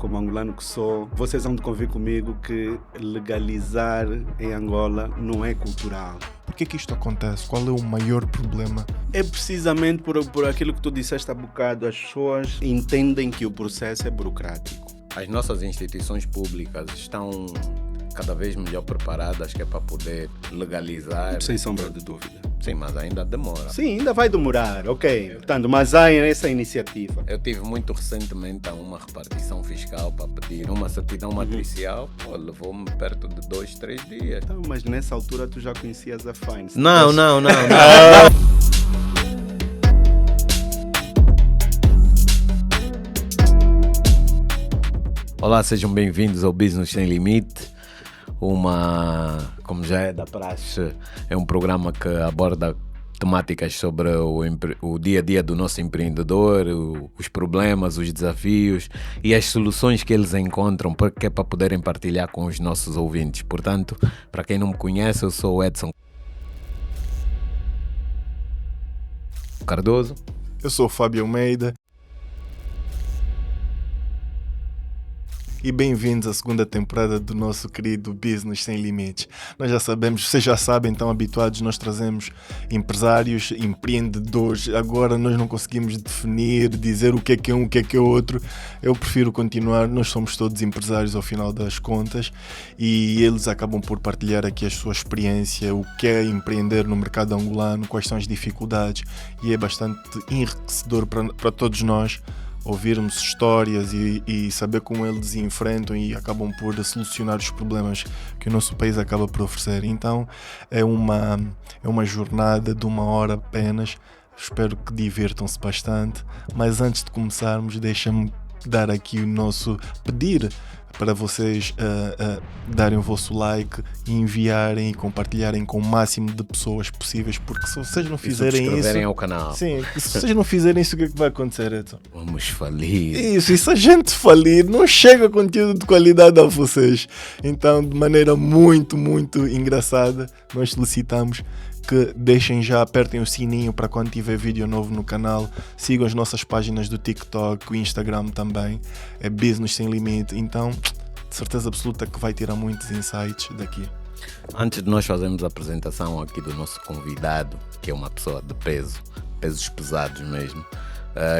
como angolano que sou, vocês vão de convir comigo que legalizar em Angola não é cultural. Por que isto acontece? Qual é o maior problema? É precisamente por aquilo que tu disseste há bocado. As pessoas entendem que o processo é burocrático. As nossas instituições públicas estão cada vez melhor preparadas que é para poder legalizar. Sem sombra de dúvida. Sim, mas ainda demora. Sim, ainda vai demorar, ok. Portanto, mas há essa iniciativa. Eu tive muito recentemente a uma repartição fiscal para pedir uma certidão matricial. Levou-me perto de 2-3 dias. Então, mas nessa altura tu já conhecias a Fine. Não. Olá, sejam bem-vindos ao Business Sem Limite. Como já é da praxe, é um programa que aborda temáticas sobre o dia a dia do nosso empreendedor, os problemas, os desafios e as soluções que eles encontram para poderem partilhar com os nossos ouvintes. Portanto, para quem não me conhece, eu sou o Edson Cardoso. Eu sou o Fábio Almeida. E bem-vindos à segunda temporada do nosso querido Business Sem Limites. Nós já sabemos, vocês já sabem, estão habituados, nós trazemos empresários, empreendedores. Agora nós não conseguimos definir, dizer o que é um, o que é outro. Eu prefiro continuar, nós somos todos empresários ao final das contas e eles acabam por partilhar aqui a sua experiência, o que é empreender no mercado angolano, quais são as dificuldades, e é bastante enriquecedor para todos nós ouvirmos histórias e saber como eles enfrentam e acabam por solucionar os problemas que o nosso país acaba por oferecer. Então é uma jornada de 1 hora apenas. Espero que divirtam-se bastante, mas antes de começarmos, deixa-me dar aqui o nosso pedir para vocês darem o vosso like e enviarem e compartilharem com o máximo de pessoas possíveis, porque se vocês não fizerem isso, ao canal. Sim, se vocês não fizerem isso, o que é que vai acontecer, Edson? Vamos falir. Isso, e se a gente falir, não chega conteúdo de qualidade a vocês. Então, de maneira muito, muito engraçada, nós solicitamos que deixem já, apertem o sininho para quando tiver vídeo novo no canal, sigam as nossas páginas do TikTok, o Instagram também, é Business Sem Limite. Então, de certeza absoluta que vai tirar muitos insights daqui. Antes de nós fazermos a apresentação aqui do nosso convidado, que é uma pessoa de pesos pesados mesmo,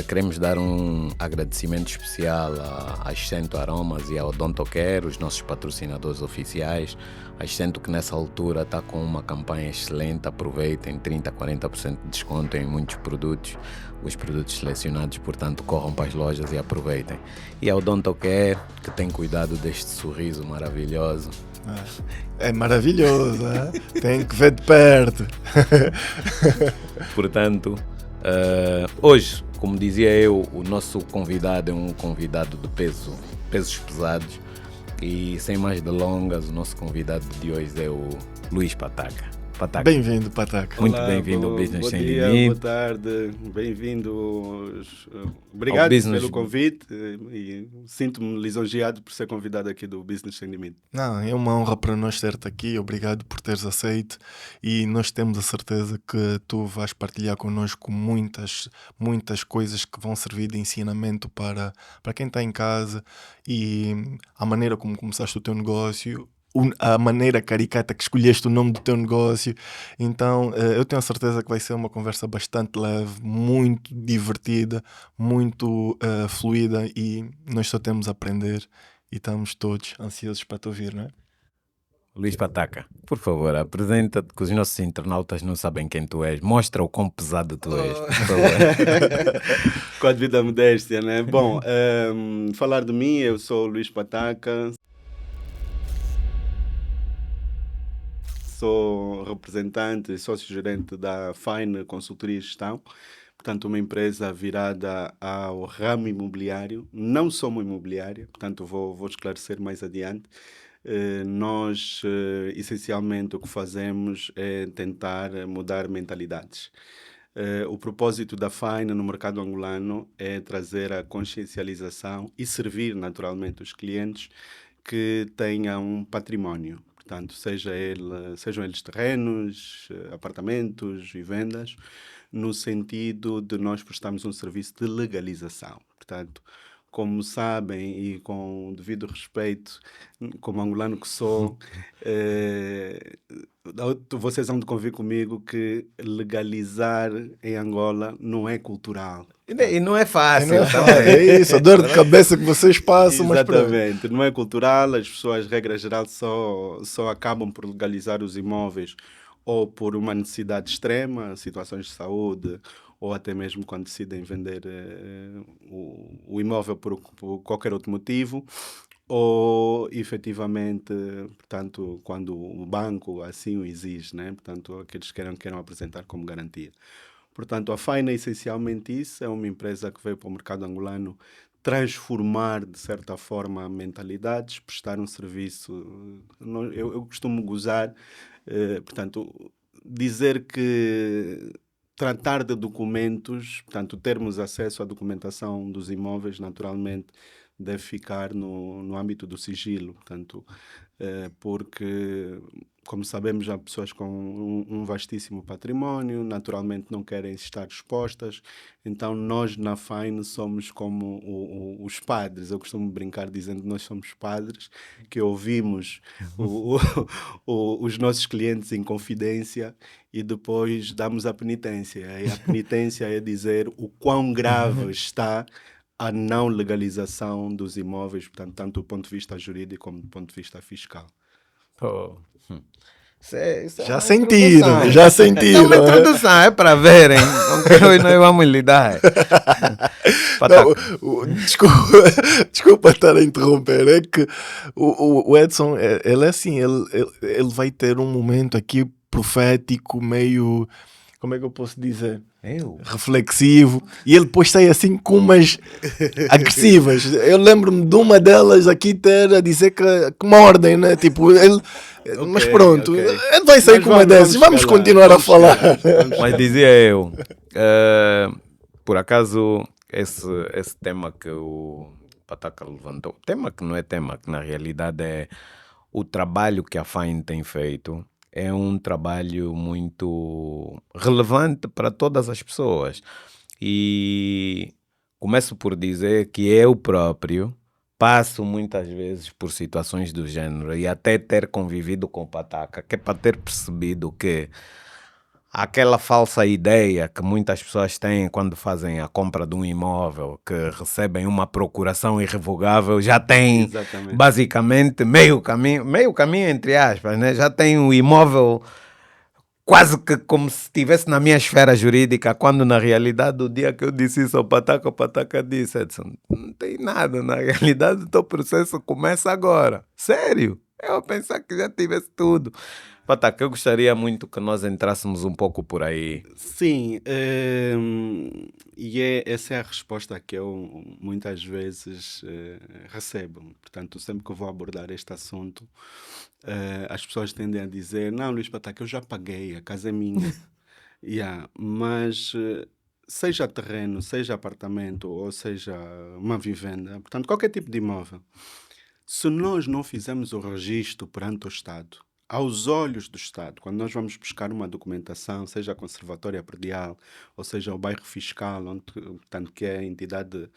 queremos dar um agradecimento especial à Ascento Aromas e ao Odontocare, os nossos patrocinadores oficiais. A Ascento, que nessa altura está com uma campanha excelente, aproveitem 30-40% de desconto em muitos produtos, os produtos selecionados, portanto corram para as lojas e aproveitem. E ao Odontocare, que tem cuidado deste sorriso maravilhoso. É maravilhoso, tem que ver de perto. Portanto, hoje, como dizia eu, o nosso convidado é um convidado de pesos pesados, e sem mais delongas, o nosso convidado de hoje é o Luís Pataca. Bem-vindo, Pataca. Muito bem-vindo ao Business Sem Limite. Bom dia, boa tarde, bem-vindos. Obrigado pelo convite e sinto-me lisonjeado por ser convidado aqui do Business Sem Limite. Não, é uma honra para nós ter-te aqui, obrigado por teres aceito, e nós temos a certeza que tu vais partilhar connosco muitas coisas que vão servir de ensinamento para quem está em casa, e a maneira como começaste o teu negócio, a maneira caricata que escolheste o nome do teu negócio. Então eu tenho a certeza que vai ser uma conversa bastante leve, muito divertida, muito fluida, e nós só temos a aprender e estamos todos ansiosos para te ouvir, não é? Luís Pataca, por favor, apresenta-te, que os nossos internautas não sabem quem tu és. Mostra o quão pesado tu és, por favor. Com a devida modéstia, né? Bom, falar de mim, eu sou o Luís Pataca. Sou representante e sócio-gerente da Fine Consultoria e Gestão, portanto uma empresa virada ao ramo imobiliário. Não somos imobiliária, portanto vou esclarecer mais adiante. Nós, essencialmente, o que fazemos é tentar mudar mentalidades. O propósito da Fine no mercado angolano é trazer a consciencialização e servir naturalmente os clientes que tenham um património. Portanto, sejam eles terrenos, apartamentos e vendas, no sentido de nós prestarmos um serviço de legalização. Portanto, como sabem e com o devido respeito, como angolano que sou, eh, vocês vão de convir comigo que legalizar em Angola não é cultural. E não é E não fácil é fácil, também. é isso, a dor de cabeça que vocês passam, mas pronto. Exatamente, não é cultural, as pessoas, regra geral, só acabam por legalizar os imóveis ou por uma necessidade extrema, situações de saúde, ou até mesmo quando decidem vender o imóvel por qualquer outro motivo, ou efetivamente, portanto, quando o banco assim o exige, né? Portanto, aqueles que queiram apresentar como garantia. Portanto, a Faina é essencialmente isso, é uma empresa que veio para o mercado angolano transformar, de certa forma, mentalidades, prestar um serviço. Eu costumo gozar, portanto, dizer que tratar de documentos, portanto, termos acesso à documentação dos imóveis, naturalmente, deve ficar no âmbito do sigilo, portanto, porque, como sabemos, há pessoas com um vastíssimo património, naturalmente não querem estar expostas, então nós na Fine somos como os padres, eu costumo brincar dizendo que nós somos padres, que ouvimos os nossos clientes em confidência e depois damos a penitência, e a penitência é dizer o quão grave está a não legalização dos imóveis, portanto, tanto do ponto de vista jurídico como do ponto de vista fiscal. Pô. Isso é Já uma sentiram, introdução. já É uma sentiram. introdução, é para verem com que hoje nós vamos lidar. Não, desculpa, desculpa estar a interromper, é que o Edson, ele é assim, ele vai ter um momento aqui profético, meio, como é que eu posso dizer? Reflexivo, e ele depois sai assim com umas agressivas. Eu lembro-me de uma delas aqui ter a dizer que mordem, né? Tipo, ele. Mas pronto, ele vai sair Mas com uma dessas. Vamos calar, continuar vamos a falar. Mas dizia eu, por acaso, esse tema que o Pataca levantou, tema que não é tema, que na realidade é o trabalho que a Fine tem feito, é um trabalho muito relevante para todas as pessoas. E começo por dizer que eu próprio passo muitas vezes por situações do género e até ter convivido com o Pataca, que é para ter percebido que aquela falsa ideia que muitas pessoas têm quando fazem a compra de um imóvel, que recebem uma procuração irrevogável, já tem Exatamente. basicamente meio caminho entre aspas, né? Já tem o imóvel quase que como se estivesse na minha esfera jurídica, quando na realidade o dia que eu disse isso ao Pataca, o Pataca disse: Edson, não tem nada, na realidade o teu processo começa agora. Sério? Eu pensava que já tivesse tudo. Pataca, eu gostaria muito que nós entrássemos um pouco por aí. Sim, essa é a resposta que eu muitas vezes recebo. Portanto, sempre que eu vou abordar este assunto, as pessoas tendem a dizer: Não, Luís Pataca, eu já paguei, a casa é minha. Mas seja terreno, seja apartamento ou seja uma vivenda, portanto, qualquer tipo de imóvel, se nós não fizermos o registro perante o Estado, aos olhos do Estado, quando nós vamos buscar uma documentação, seja a conservatória predial, ou seja o bairro fiscal, onde, portanto, que é a entidade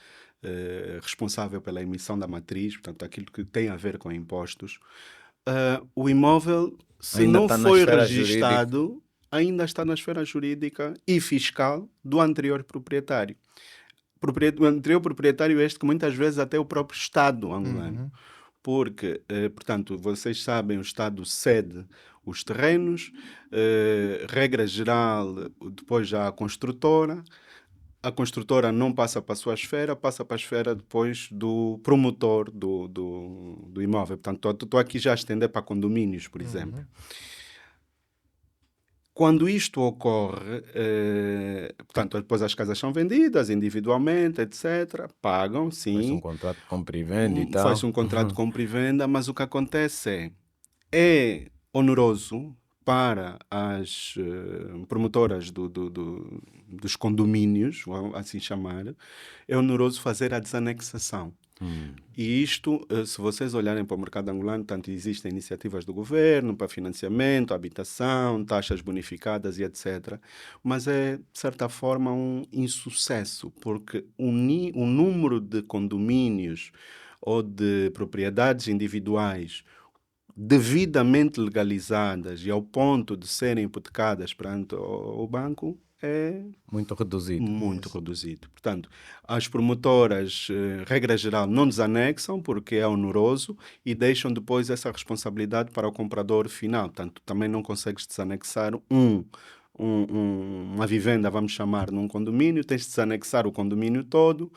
responsável pela emissão da matriz, portanto, aquilo que tem a ver com impostos, o imóvel, se Ainda não está na foi esfera registado, ainda está na esfera jurídica e fiscal do anterior proprietário. O anterior proprietário é este que muitas vezes até o próprio Estado angolano. Porque, portanto, vocês sabem, o Estado cede os terrenos, regra geral, depois já a construtora não passa para a sua esfera, passa para a esfera depois do promotor do imóvel. Portanto, estou aqui já a estender para condomínios, por exemplo. Quando isto ocorre, portanto, depois as casas são vendidas individualmente, etc. Pagam, sim. Faz um contrato de compra e venda e tal. Faz um contrato de compra e venda, mas o que acontece é oneroso para as promotoras dos condomínios, vou assim chamar, é oneroso fazer a desanexação. E isto, se vocês olharem para o mercado angolano, tanto existem iniciativas do governo para financiamento, habitação, taxas bonificadas e etc. Mas é, de certa forma, um insucesso, porque o número de condomínios ou de propriedades individuais devidamente legalizadas e ao ponto de serem hipotecadas perante o banco é Muito reduzido. muito reduzido. Portanto, as promotoras, regra geral, não desanexam porque é oneroso e deixam depois essa responsabilidade para o comprador final. Portanto, também não consegues desanexar uma vivenda, vamos chamar, num condomínio, tens de desanexar o condomínio todo,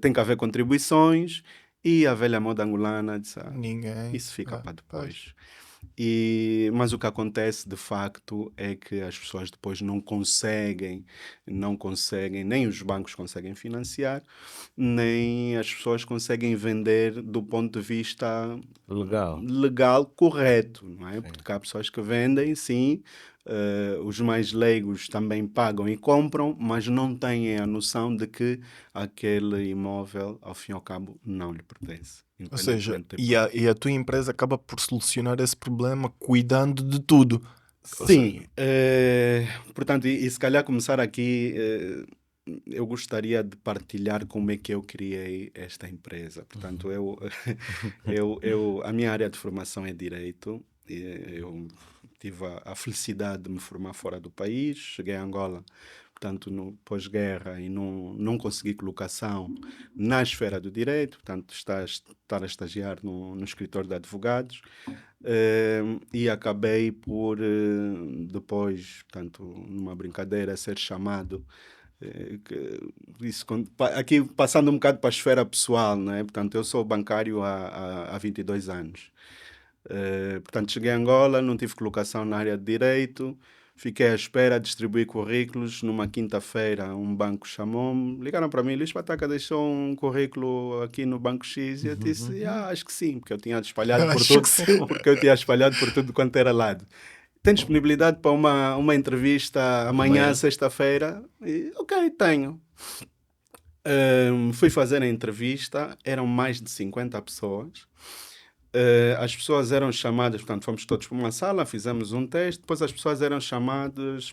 tem que haver contribuições e a velha moda angolana diz, Ninguém. isso fica para Pois. depois. Mas o que acontece de facto é que as pessoas depois não conseguem, nem os bancos conseguem financiar, nem as pessoas conseguem vender do ponto de vista Legal. correto, não é? Porque há pessoas que vendem, sim, os mais leigos também pagam e compram, mas não têm a noção de que aquele imóvel, ao fim e ao cabo, não lhe pertence. Ou seja, independentemente e a tua empresa acaba por solucionar esse problema cuidando de tudo. Sim, portanto, e se calhar começar aqui, eu gostaria de partilhar como é que eu criei esta empresa. Portanto, a minha área de formação é Direito, eu tive a felicidade de me formar fora do país, cheguei a Angola, portanto, no pós-guerra e não consegui colocação na esfera do direito, portanto, estar a estagiar no escritório de advogados. E acabei por depois, portanto, numa brincadeira, ser chamado aqui passando um bocado para a esfera pessoal, né? Portanto, eu sou bancário há 22 anos. Portanto, cheguei a Angola, não tive colocação na área de direito, fiquei à espera, distribuí currículos. Numa quinta-feira, um banco chamou-me, ligaram para mim, Luís Pataca deixou um currículo aqui no Banco X, e eu disse, acho que sim, porque eu tinha espalhado por tudo, porque eu tinha espalhado por tudo quanto era lado. Tem disponibilidade para uma entrevista amanhã, sexta-feira? Ok, tenho. Fui fazer a entrevista, eram mais de 50 pessoas. As pessoas eram chamadas, portanto, fomos todos para uma sala, fizemos um teste, depois as pessoas eram chamadas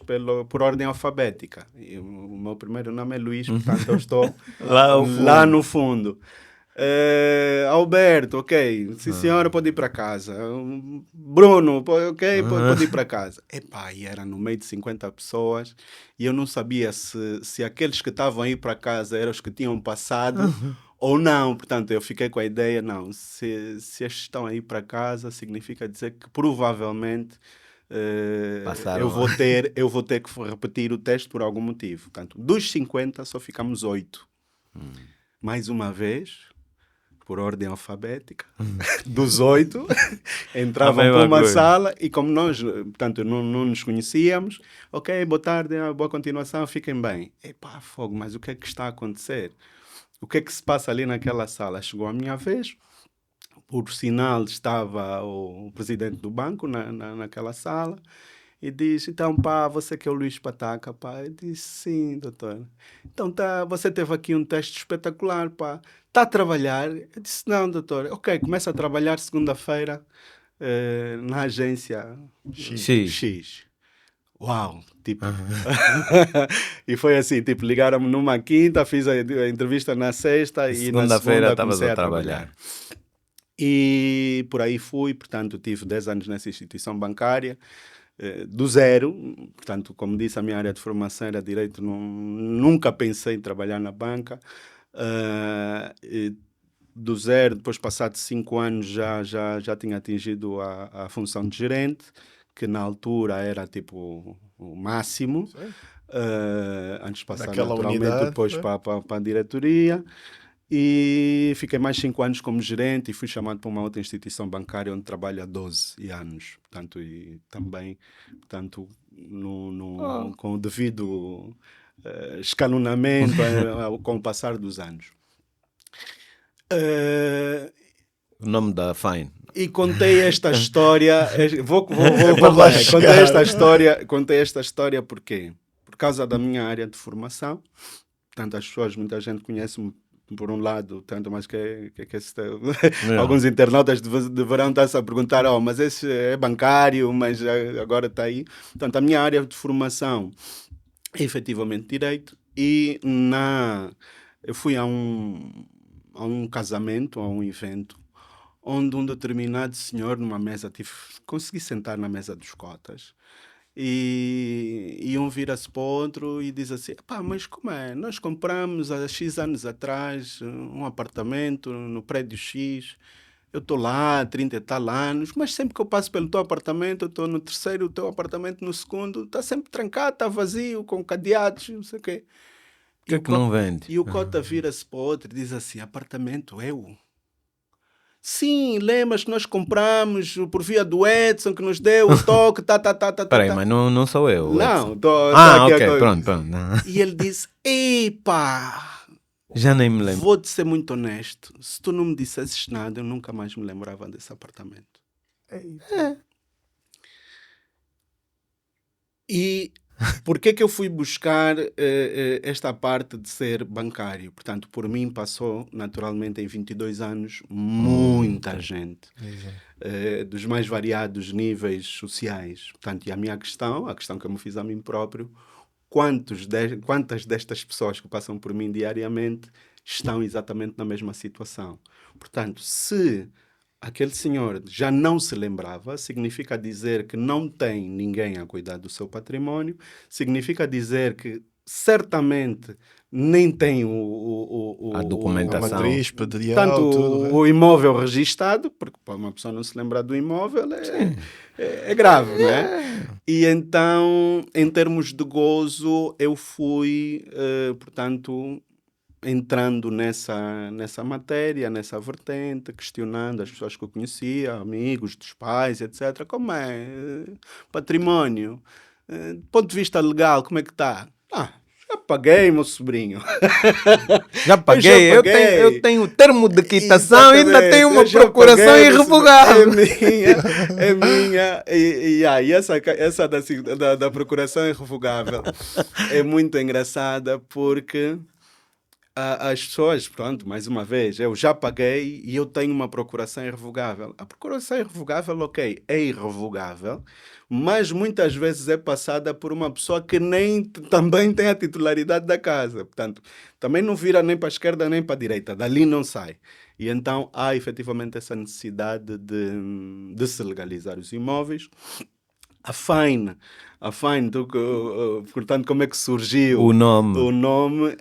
por ordem alfabética. E o meu primeiro nome é Luís, portanto, eu estou lá no fundo. Alberto, ok, sim senhora, pode ir para casa. Bruno, ok, pode ir para casa. E era no meio de 50 pessoas e eu não sabia se aqueles que estavam a ir para casa eram os que tinham passado ou não. Portanto, eu fiquei com a ideia, não, se estes estão a ir para casa, significa dizer que provavelmente eu vou ter que repetir o teste por algum motivo. Portanto, dos 50 só ficamos 8. Mais uma vez, por ordem alfabética, dos 8, entravam para uma sala e como nós, portanto, não nos conhecíamos, ok, boa tarde, boa continuação, fiquem bem. Fogo, mas o que é que está a acontecer? O que é que se passa ali naquela sala? Chegou a minha vez, por sinal estava o presidente do banco naquela sala, e disse, então, você que é o Luís Pataca, eu disse, sim, doutor. Então, você teve aqui um teste espetacular, está a trabalhar? Eu disse, não, doutor. Ok, começa a trabalhar segunda-feira na agência X. Uau, tipo... E foi assim, tipo, ligaram-me numa quinta, fiz a entrevista na sexta e na segunda comecei a trabalhar. E por aí fui, portanto, tive 10 anos nessa instituição bancária, do zero. Portanto, como disse, a minha área de formação era direito, nunca pensei em trabalhar na banca. Do zero, depois passados 5 anos já tinha atingido a função de gerente, que na altura era tipo o máximo, antes de passar naturalmente depois para a diretoria. E fiquei mais 5 anos como gerente e fui chamado para uma outra instituição bancária onde trabalho há 12 anos. Portanto, e também, portanto, com o devido escalonamento com o passar dos anos. O nome da Fine. E contei esta história, contei esta história porque? Por causa da minha área de formação. Portanto, muita gente conhece-me por um lado, tanto mais alguns internautas deverão estar-se a perguntar, mas esse é bancário, mas agora está aí. Portanto, a minha área de formação é efetivamente Direito, e eu fui a um casamento, a um evento, onde um determinado senhor numa mesa, consegui sentar na mesa dos cotas, e um vira-se para o outro e diz assim, mas como é? Nós compramos há X anos atrás um apartamento no prédio X, eu estou lá há 30 e tal anos, mas sempre que eu passo pelo teu apartamento, eu estou no terceiro, o teu apartamento no segundo, está sempre trancado, está vazio, com cadeados, não sei o quê. Por que é que não vende? E o cota vira-se para o outro e diz assim, apartamento eu? Sim, lembras que nós compramos por via do Edson, que nos deu o toque, Peraí, mas não sou eu. Não, ok, pronto. E ele disse, epa, já nem me lembro. vou-te ser muito honesto, se tu não me dissesses nada, eu nunca mais me lembrava desse apartamento. E por que eu fui buscar esta parte de ser bancário? Portanto, por mim passou naturalmente em 22 anos muita gente, dos mais variados níveis sociais. Portanto, e a minha questão, a questão que eu me fiz a mim próprio, quantas destas pessoas que passam por mim diariamente estão exatamente na mesma situação? Portanto, se aquele senhor já não se lembrava, significa dizer que não tem ninguém a cuidar do seu património, significa dizer que certamente nem tem a documentação, a matriz, pedial, tanto tudo, o imóvel registado, porque para uma pessoa não se lembrar do imóvel é grave, não é? E então, em termos de gozo, eu fui, portanto, entrando nessa matéria, nessa vertente, questionando as pessoas que eu conhecia, amigos dos pais, etc. Como é? Património? Do ponto de vista legal, como é que está? Já paguei, meu sobrinho. Já paguei. Eu tenho o termo de quitação e ainda tenho uma procuração paguei, irrevogável. É minha. E essa da procuração irrevogável é muito engraçada porque as pessoas, pronto, mais uma vez, eu já paguei e eu tenho uma procuração irrevogável. A procuração irrevogável, ok, é irrevogável, mas muitas vezes é passada por uma pessoa que nem também tem a titularidade da casa. Portanto, também não vira nem para a esquerda nem para a direita, dali não sai. E então há efetivamente essa necessidade de se legalizar os imóveis. A Fine, portanto, como é que surgiu O nome,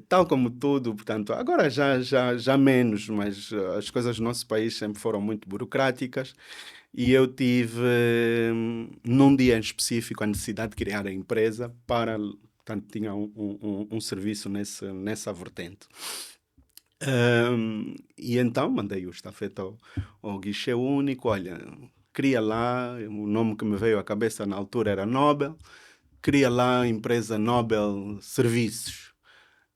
tal como tudo, portanto, agora já menos, mas as coisas no nosso país sempre foram muito burocráticas e eu tive, num dia em específico, a necessidade de criar a empresa portanto, tinha um serviço nessa vertente. E então mandei o estafeta ao guichê único, olha, cria lá, o nome que me veio à cabeça na altura era Nobel, cria lá a empresa Nobel Serviços.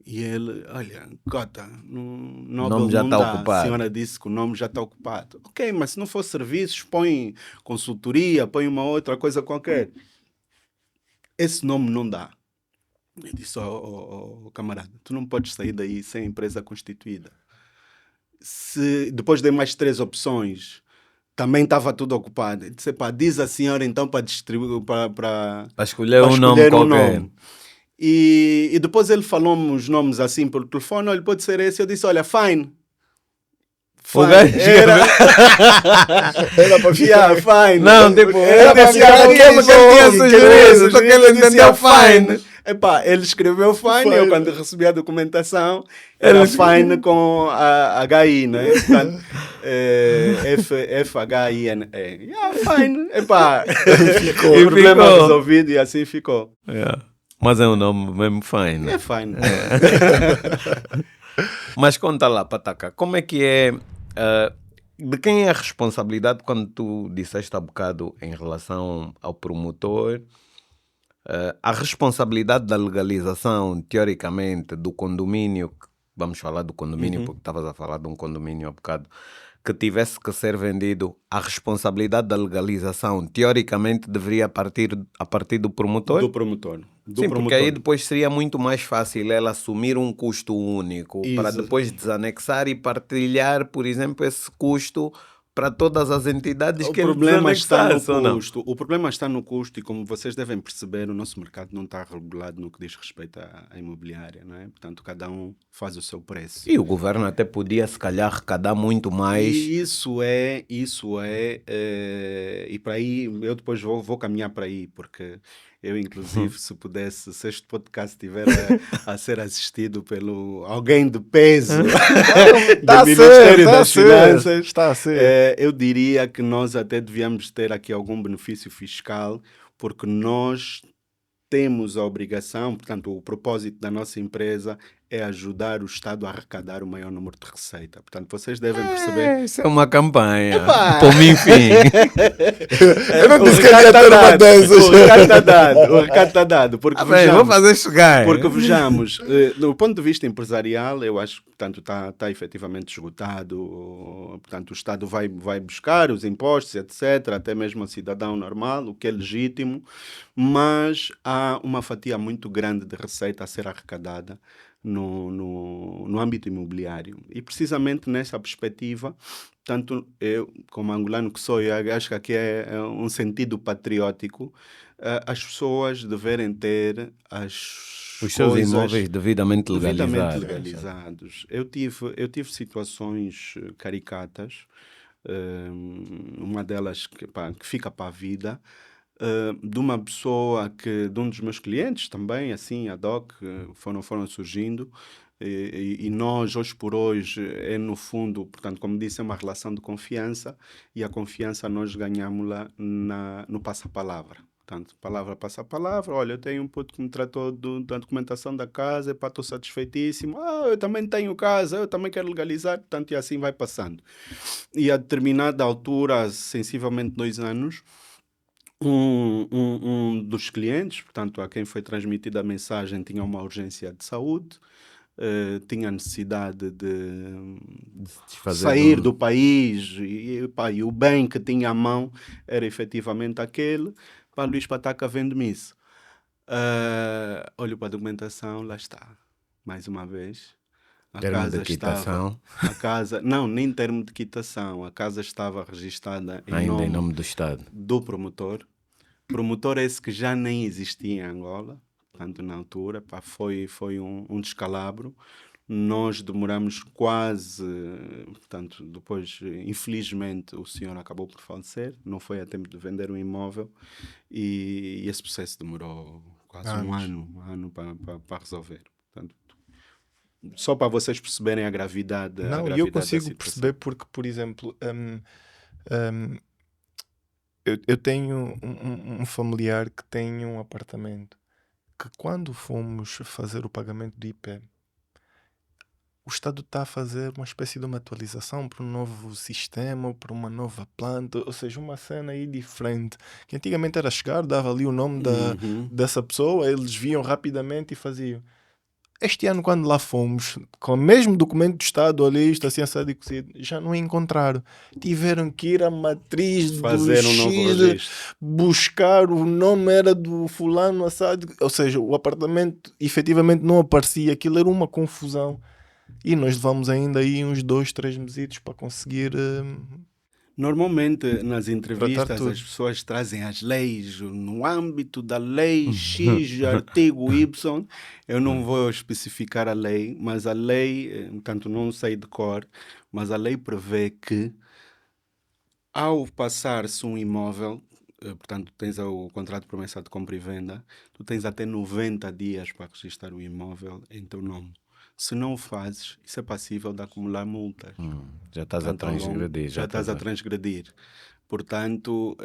E ele, olha, cota, Nobel nome já não está dá. ocupado. A senhora disse que o nome já está ocupado. Ok, mas se não for serviços, põe consultoria, põe uma outra coisa qualquer. Esse nome não dá. Eu disse, camarada, tu não podes sair daí sem empresa constituída. Depois dei mais 3 opções, também estava tudo ocupado. Eu disse, diz a senhora então para distribuir, para escolher um nome qualquer. E depois ele falou-me os nomes assim pelo telefone, olha, pode ser esse. Eu disse, olha, Fine. Era para ficar Fine. Não, tipo, era para ficar o que ele tinha sugerido, só que ele entendeu Fine. Ele escreveu Fine, eu quando recebi a documentação, era Fine com a HI, né? Portanto, FHINE. Fine. Ficou. E o problema resolvido e assim ficou. Mas é um nome mesmo Fine. É Fine. Mas conta lá, Pataca, como é que é... de quem é a responsabilidade quando tu disseste há bocado em relação ao promotor? A responsabilidade da legalização, teoricamente, do condomínio, vamos falar do condomínio, porque estavas a falar de um condomínio há bocado, que tivesse que ser vendido, a responsabilidade da legalização, teoricamente, deveria partir a partir do promotor? Do promotor. do Sim, porque aí promotor. depois seria muito mais fácil ela assumir um custo único para Isso. depois desanexar e partilhar, por exemplo, esse custo para todas as entidades O que ele problema está no desanexasse, ou não? custo. O problema está no custo e, como vocês devem perceber, o nosso mercado não está regulado no que diz respeito à imobiliária, não é? Portanto, cada um faz o seu preço. E o governo até podia, se calhar, arrecadar muito mais. E e para aí, eu depois vou caminhar para aí, porque eu, inclusive, se pudesse, se este podcast estiver a ser assistido pelo alguém de peso do Ministério das Finanças, Está a ser. eu diria que nós até devíamos ter aqui algum benefício fiscal, porque nós temos a obrigação, portanto, o propósito da nossa empresa é ajudar o Estado a arrecadar o maior número de receita. Portanto, vocês devem perceber. Isso é uma campanha. Epá! Por mim, fim. Eu não O disse que recado ele ia tá ter uma dado, dessas. o recado está dado, o recado está dado, porque Ah, bem, vou fazer chegar. porque vejamos, do ponto de vista empresarial, eu acho que portanto, está efetivamente esgotado. Portanto, o Estado vai buscar os impostos, etc., até mesmo o cidadão normal, o que é legítimo, mas há uma fatia muito grande de receita a ser arrecadada no âmbito imobiliário. E precisamente nessa perspectiva, tanto eu, como angolano que sou, eu acho que aqui é um sentido patriótico, as pessoas deverem ter Os seus coisas imóveis devidamente legalizados. legalizados. Eu tive situações caricatas, uma delas que fica para a vida, de uma pessoa de um dos meus clientes também, assim, ad hoc, foram surgindo, e nós, hoje por hoje, no fundo, portanto, como disse, é uma relação de confiança, e a confiança nós ganhamos-la no passa-palavra. Portanto, palavra passa palavra. Olha, eu tenho um puto que me tratou da documentação da casa, estou satisfeitíssimo. Eu também tenho casa, eu também quero legalizar, portanto, e assim vai passando. E a determinada altura, sensivelmente 2 anos, um dos clientes, portanto, a quem foi transmitida a mensagem, tinha uma urgência de saúde, tinha necessidade de Desfazer sair do país, e o bem que tinha à mão era efetivamente aquele. Luís Pataca, vende-me isso. Olho para a documentação, lá está. Mais uma vez. termo de quitação. A casa, não, nem termo de quitação. A casa estava registada Ainda em nome do Estado. do promotor. Promotor esse que já nem existia em Angola, portanto, na altura, foi um descalabro. Nós demoramos quase, portanto, depois, infelizmente, o senhor acabou por falecer, não foi a tempo de vender o imóvel, e esse processo demorou quase um ano para resolver. Portanto, só para vocês perceberem a gravidade, a Não, e gravidade eu da consigo situação. perceber porque, por exemplo, eu tenho um familiar que tem um apartamento que, quando fomos fazer o pagamento do IP, o Estado está a fazer uma espécie de uma atualização para um novo sistema ou para uma nova planta, ou seja, uma cena aí diferente. Que antigamente era chegar, dava ali o nome dessa pessoa, eles viam rapidamente e faziam. Este ano, quando lá fomos, com o mesmo documento do Estado, ali, isto assim, assado e cozido, já não encontraram. Tiveram que ir à matriz do Fazer um novo X, registro. buscar o nome, era do fulano assado. Ou seja, o apartamento efetivamente não aparecia, aquilo era uma confusão. E nós levamos ainda aí uns 2, 3 mesitos para conseguir. Normalmente, nas entrevistas, tudo. as pessoas trazem as leis no âmbito da lei X, artigo Y. Eu não vou especificar a lei, mas a lei, portanto, não sei de cor, mas a lei prevê que, ao passar-se um imóvel, portanto, tens o contrato de promessa de compra e venda, tu tens até 90 dias para registrar o imóvel em teu nome. Se não o fazes, isso é passível de acumular multas. Já estás a Portanto, ao longo- transgredir. Já estás a transgredir. Portanto,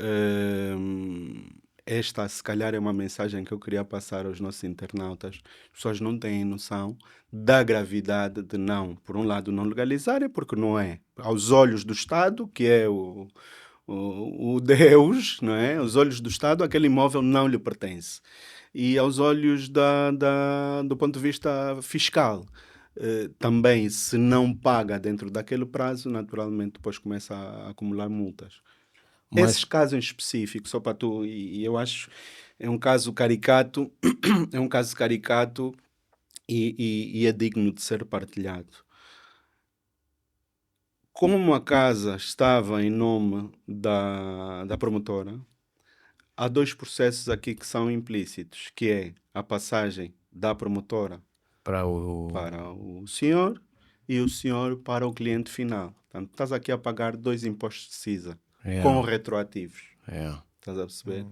esta se calhar é uma mensagem que eu queria passar aos nossos internautas. As pessoas não têm noção da gravidade de não, por um lado, não legalizarem, porque não é. Aos olhos do Estado, que é o Deus, não é? Aos olhos do Estado, aquele imóvel não lhe pertence. E aos olhos do ponto de vista fiscal, também, se não paga dentro daquele prazo, naturalmente depois começa a acumular multas. Mas- Esses casos em específico, só para tu, e eu acho É um caso caricato, é um caso caricato e é digno de ser partilhado. Como a casa estava em nome da promotora, há dois processos aqui que são implícitos, que é a passagem da promotora Para o. para o senhor e o senhor para o cliente final. Portanto, estás aqui a pagar dois impostos de CISA com Yeah, retroativos. yeah. Estás a perceber?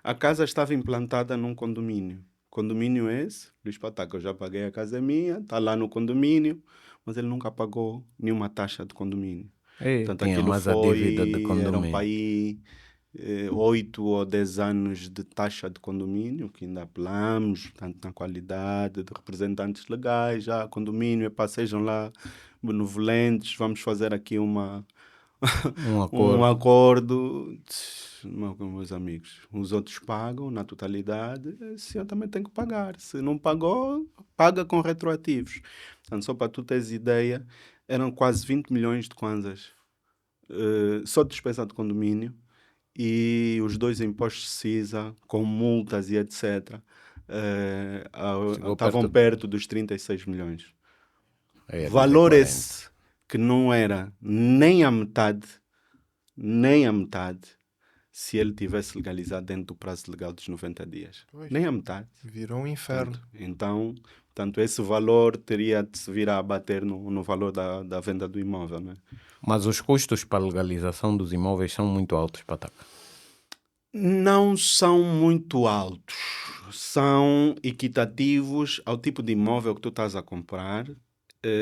A casa estava implantada num condomínio. Condomínio esse, Luís Pataca, eu já paguei, a casa é minha, está lá no condomínio, mas ele nunca pagou nenhuma taxa de condomínio. E Portanto, tinha aquilo mais a dívida de eram para condomínio. aí 8 ou 10 anos de taxa de condomínio, que ainda apelamos, portanto, na qualidade de representantes legais, já condomínio, epá, sejam lá benevolentes, vamos fazer aqui Um um acordo. acordo. Meus amigos, os outros pagam na totalidade, esse senhor também tem que pagar. Se não pagou, paga com retroativos. Portanto, só para tu teres ideia, eram quase 20 milhões de kwanzas só de despesa de condomínio e os dois impostos de CISA, com multas e etc., Chegou estavam perto. perto dos 36 milhões. É, quase Valor 40. esse que não era nem a metade, se ele tivesse legalizado dentro do prazo legal dos 90 dias. Pois. Nem a metade. Virou um inferno. Então, esse valor teria de se vir a abater no valor da venda do imóvel, né? Mas os custos para a legalização dos imóveis são muito altos, Pataca. Não são muito altos, são equitativos ao tipo de imóvel que tu estás a comprar,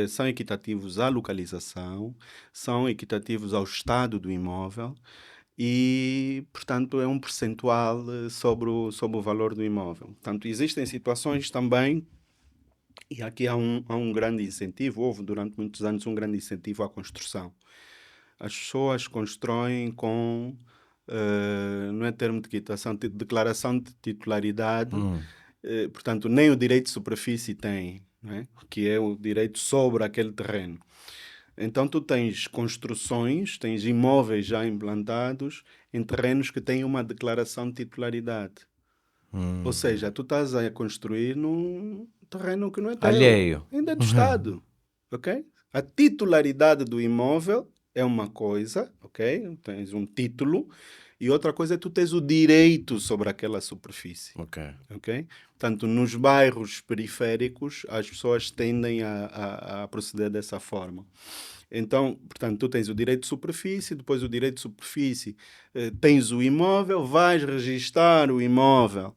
são equitativos à localização, são equitativos ao estado do imóvel e, portanto, é um percentual sobre o valor do imóvel. Portanto, existem situações também, e aqui há um grande incentivo, houve durante muitos anos um grande incentivo à construção. As pessoas constroem com, não é termo de quitação, declaração de titularidade, portanto, nem o direito de superfície tem, não é? Que é o direito sobre aquele terreno. Então, tu tens construções, tens imóveis já implantados em terrenos que têm uma declaração de titularidade. Ou seja, tu estás a construir num terreno que não é teu, Alheio. ainda é do Estado, ok? A titularidade do imóvel é uma coisa, ok? Tens um título, e outra coisa é tu tens o direito sobre aquela superfície, Ok. ok? Portanto, nos bairros periféricos, as pessoas tendem a proceder dessa forma. Então, portanto, tu tens o direito de superfície, depois o direito de superfície, tens o imóvel, vais registar o imóvel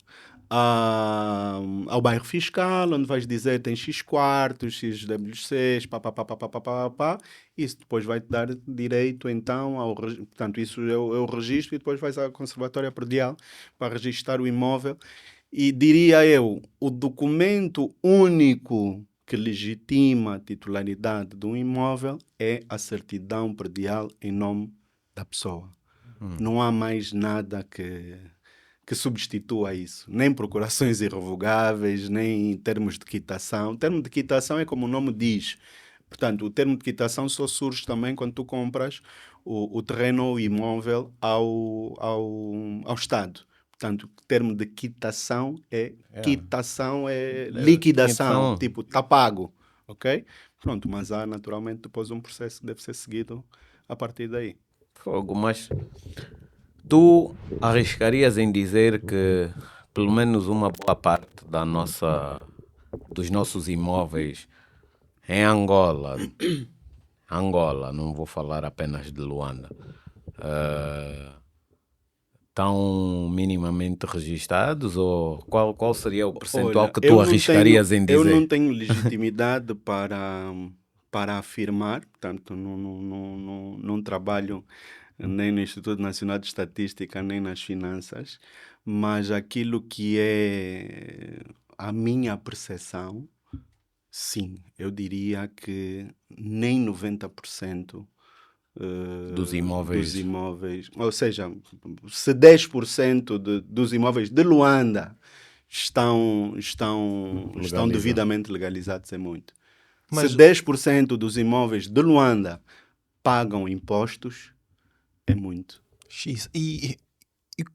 ao bairro fiscal, onde vais dizer tem X quartos, X WCs, pá, pá, pá, pá, pá, pá, pá, pá. Isso depois vai te dar direito, então, portanto, isso é o registro e depois vais à Conservatória Predial para registrar o imóvel. E diria eu, o documento único que legitima a titularidade de um imóvel é a certidão predial em nome da pessoa. Não há mais nada que substitua isso. Nem procurações irrevogáveis, nem termos de quitação. O termo de quitação é como o nome diz. Portanto, o termo de quitação só surge também quando tu compras o terreno ou o imóvel ao Estado. Portanto, o termo de quitação é quitação, é liquidação, Quitação. tipo, está pago, ok? Pronto, mas há naturalmente depois um processo que deve ser seguido a partir daí. Fogo, mas tu arriscarias em dizer que pelo menos uma boa parte dos nossos imóveis em Angola, não vou falar apenas de Luanda, estão minimamente registados? Ou qual seria o percentual Olha, que tu arriscarias em eu não dizer? tenho legitimidade para afirmar, portanto, não trabalho nem no Instituto Nacional de Estatística, nem nas finanças, mas aquilo que é a minha percepção, sim, eu diria que nem 90% Dos imóveis. ou seja, se 10% dos imóveis de Luanda estão Legaliza. devidamente legalizados, é muito. Mas- Se 10% dos imóveis de Luanda pagam impostos, é muito. X. E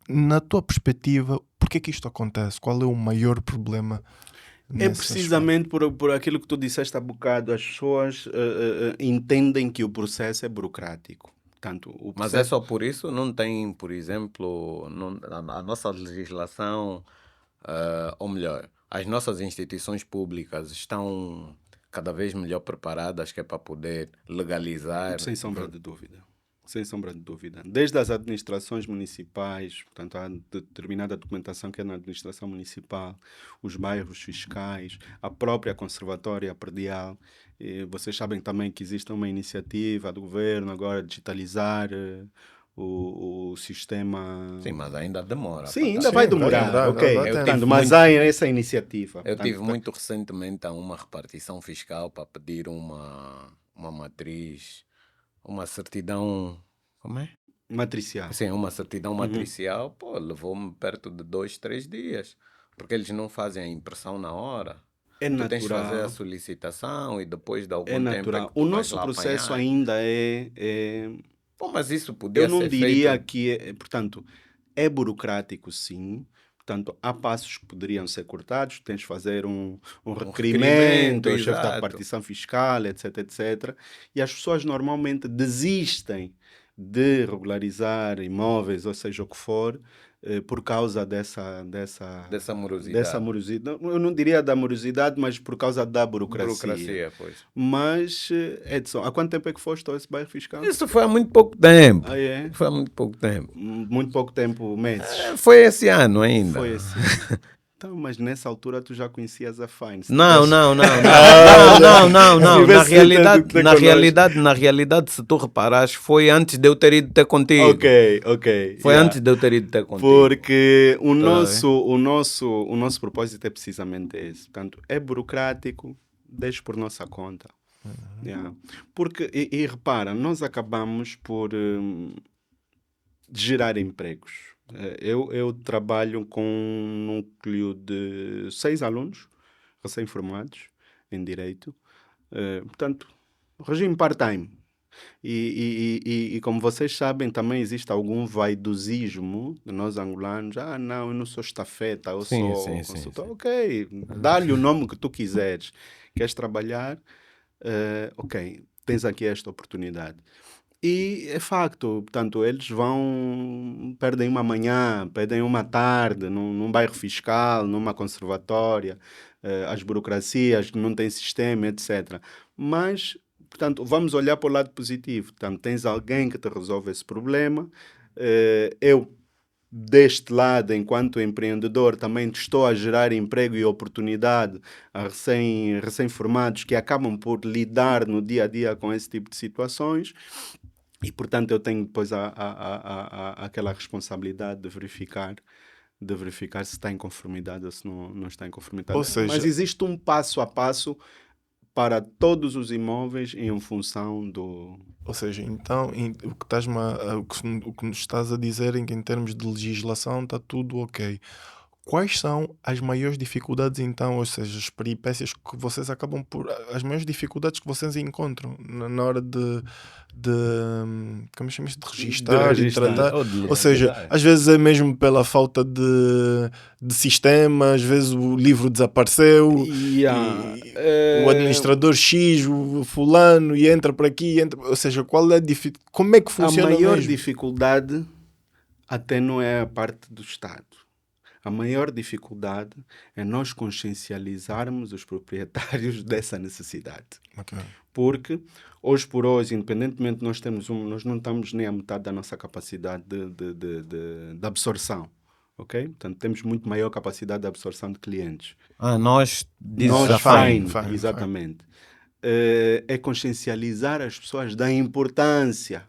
na tua perspectiva, por porquê que isto acontece? Qual é o maior problema É nesse precisamente por aquilo que tu disseste há bocado, as pessoas entendem que o processo é burocrático. Portanto, o Mas é processo... só por isso? Não tem, por exemplo, a nossa legislação, ou melhor, as nossas instituições públicas estão cada vez melhor preparadas que é para poder legalizar. Sem sombra de dúvida. Sem sombra de dúvida. Desde as administrações municipais, portanto, há determinada documentação que é na administração municipal, os bairros fiscais, a própria conservatória predial. E vocês sabem também que existe uma iniciativa do governo agora de digitalizar o sistema. Sim, mas ainda demora. Sim, para ainda estar vai pronto. demorar, ok. vai Eu ter. tive Mas muito- há essa iniciativa. Eu Portanto, tive muito recentemente a uma repartição fiscal para pedir uma matriz, uma certidão. Como é? matricial. Sim, uma certidão matricial. Pô, levou-me perto de 2, 3 dias. Porque eles não fazem a impressão na hora. É Tu tens de fazer a natural. solicitação e depois de algum É tempo é natural. que O tu vais nosso lá processo apanhar. ainda é Pô, mas isso podia eu não ser diria feito. que portanto, é burocrático, sim. Portanto, há passos que poderiam ser cortados. Tens de fazer um requerimento ao chefe da exato. repartição fiscal, etc, etc. E as pessoas normalmente desistem de regularizar imóveis, ou seja o que for, por causa Dessa morosidade. dessa morosidade. Eu não diria da morosidade, mas por causa da burocracia. Pois. Mas, Edson, há quanto tempo é que foste a esse bairro fiscal? Isso foi há muito pouco tempo. Ah, é? Foi há muito pouco tempo. Muito pouco tempo, meses. Foi esse ano ainda. Foi assim. Então, mas nessa altura tu já conhecias a Fine. Se Não, tivesse- não, não, não, não, não. Se tivesse tentado ter Na realidade, se tu reparares, foi antes de eu ter ido ter contigo. Ok. Foi yeah. antes de eu ter ido ter contigo. Porque o a nosso propósito é precisamente esse. Portanto, é burocrático, deixe por nossa conta. Yeah. Porque, e repara, nós acabamos por gerar empregos. Eu trabalho com um núcleo de 6 alunos recém-formados em Direito. Portanto, regime part-time. E como vocês sabem, também existe algum vaidosismo de nós angolanos. Ah, não, eu não sou estafeta, eu Sim, sou sim, sim, consultor. sim. Ok, dá-lhe o nome que tu quiseres. Queres trabalhar? Ok, tens aqui esta oportunidade. E é facto, portanto, eles perdem uma manhã, perdem uma tarde num bairro fiscal, numa conservatória, as burocracias que não têm sistema, etc. Mas, portanto, vamos olhar para o lado positivo. Portanto, tens alguém que te resolve esse problema. Eu, deste lado, enquanto empreendedor, também estou a gerar emprego e oportunidade a recém-formados que acabam por lidar no dia a dia com esse tipo de situações. E, portanto, eu tenho depois aquela responsabilidade de verificar se está em conformidade ou se não está em conformidade. Ou seja- Mas existe um passo a passo para todos os imóveis em função do... Ou seja, então o que nos estás a dizer é que em termos de legislação está tudo ok. Quais são as maiores dificuldades então, ou seja, as peripécias que vocês acabam por... As maiores dificuldades que vocês encontram na hora como chama isto? De registar e registrar. tratar. Ou de Ou seja, legalizar. às vezes é mesmo pela falta de sistema, às vezes o livro desapareceu, Yeah. o administrador X, o fulano, e entra por aqui, ou seja, qual é como é que A funciona maior mesmo? dificuldade até não é a parte do Estado. A maior dificuldade é nós consciencializarmos os proprietários dessa necessidade. Ok. Porque, hoje por hoje, independentemente de nós não estamos nem a metade da nossa capacidade de absorção. Ok? Portanto, temos muito maior capacidade de absorção de clientes. Nós Nós, a Fine, Fine. exatamente. É consciencializar as pessoas da importância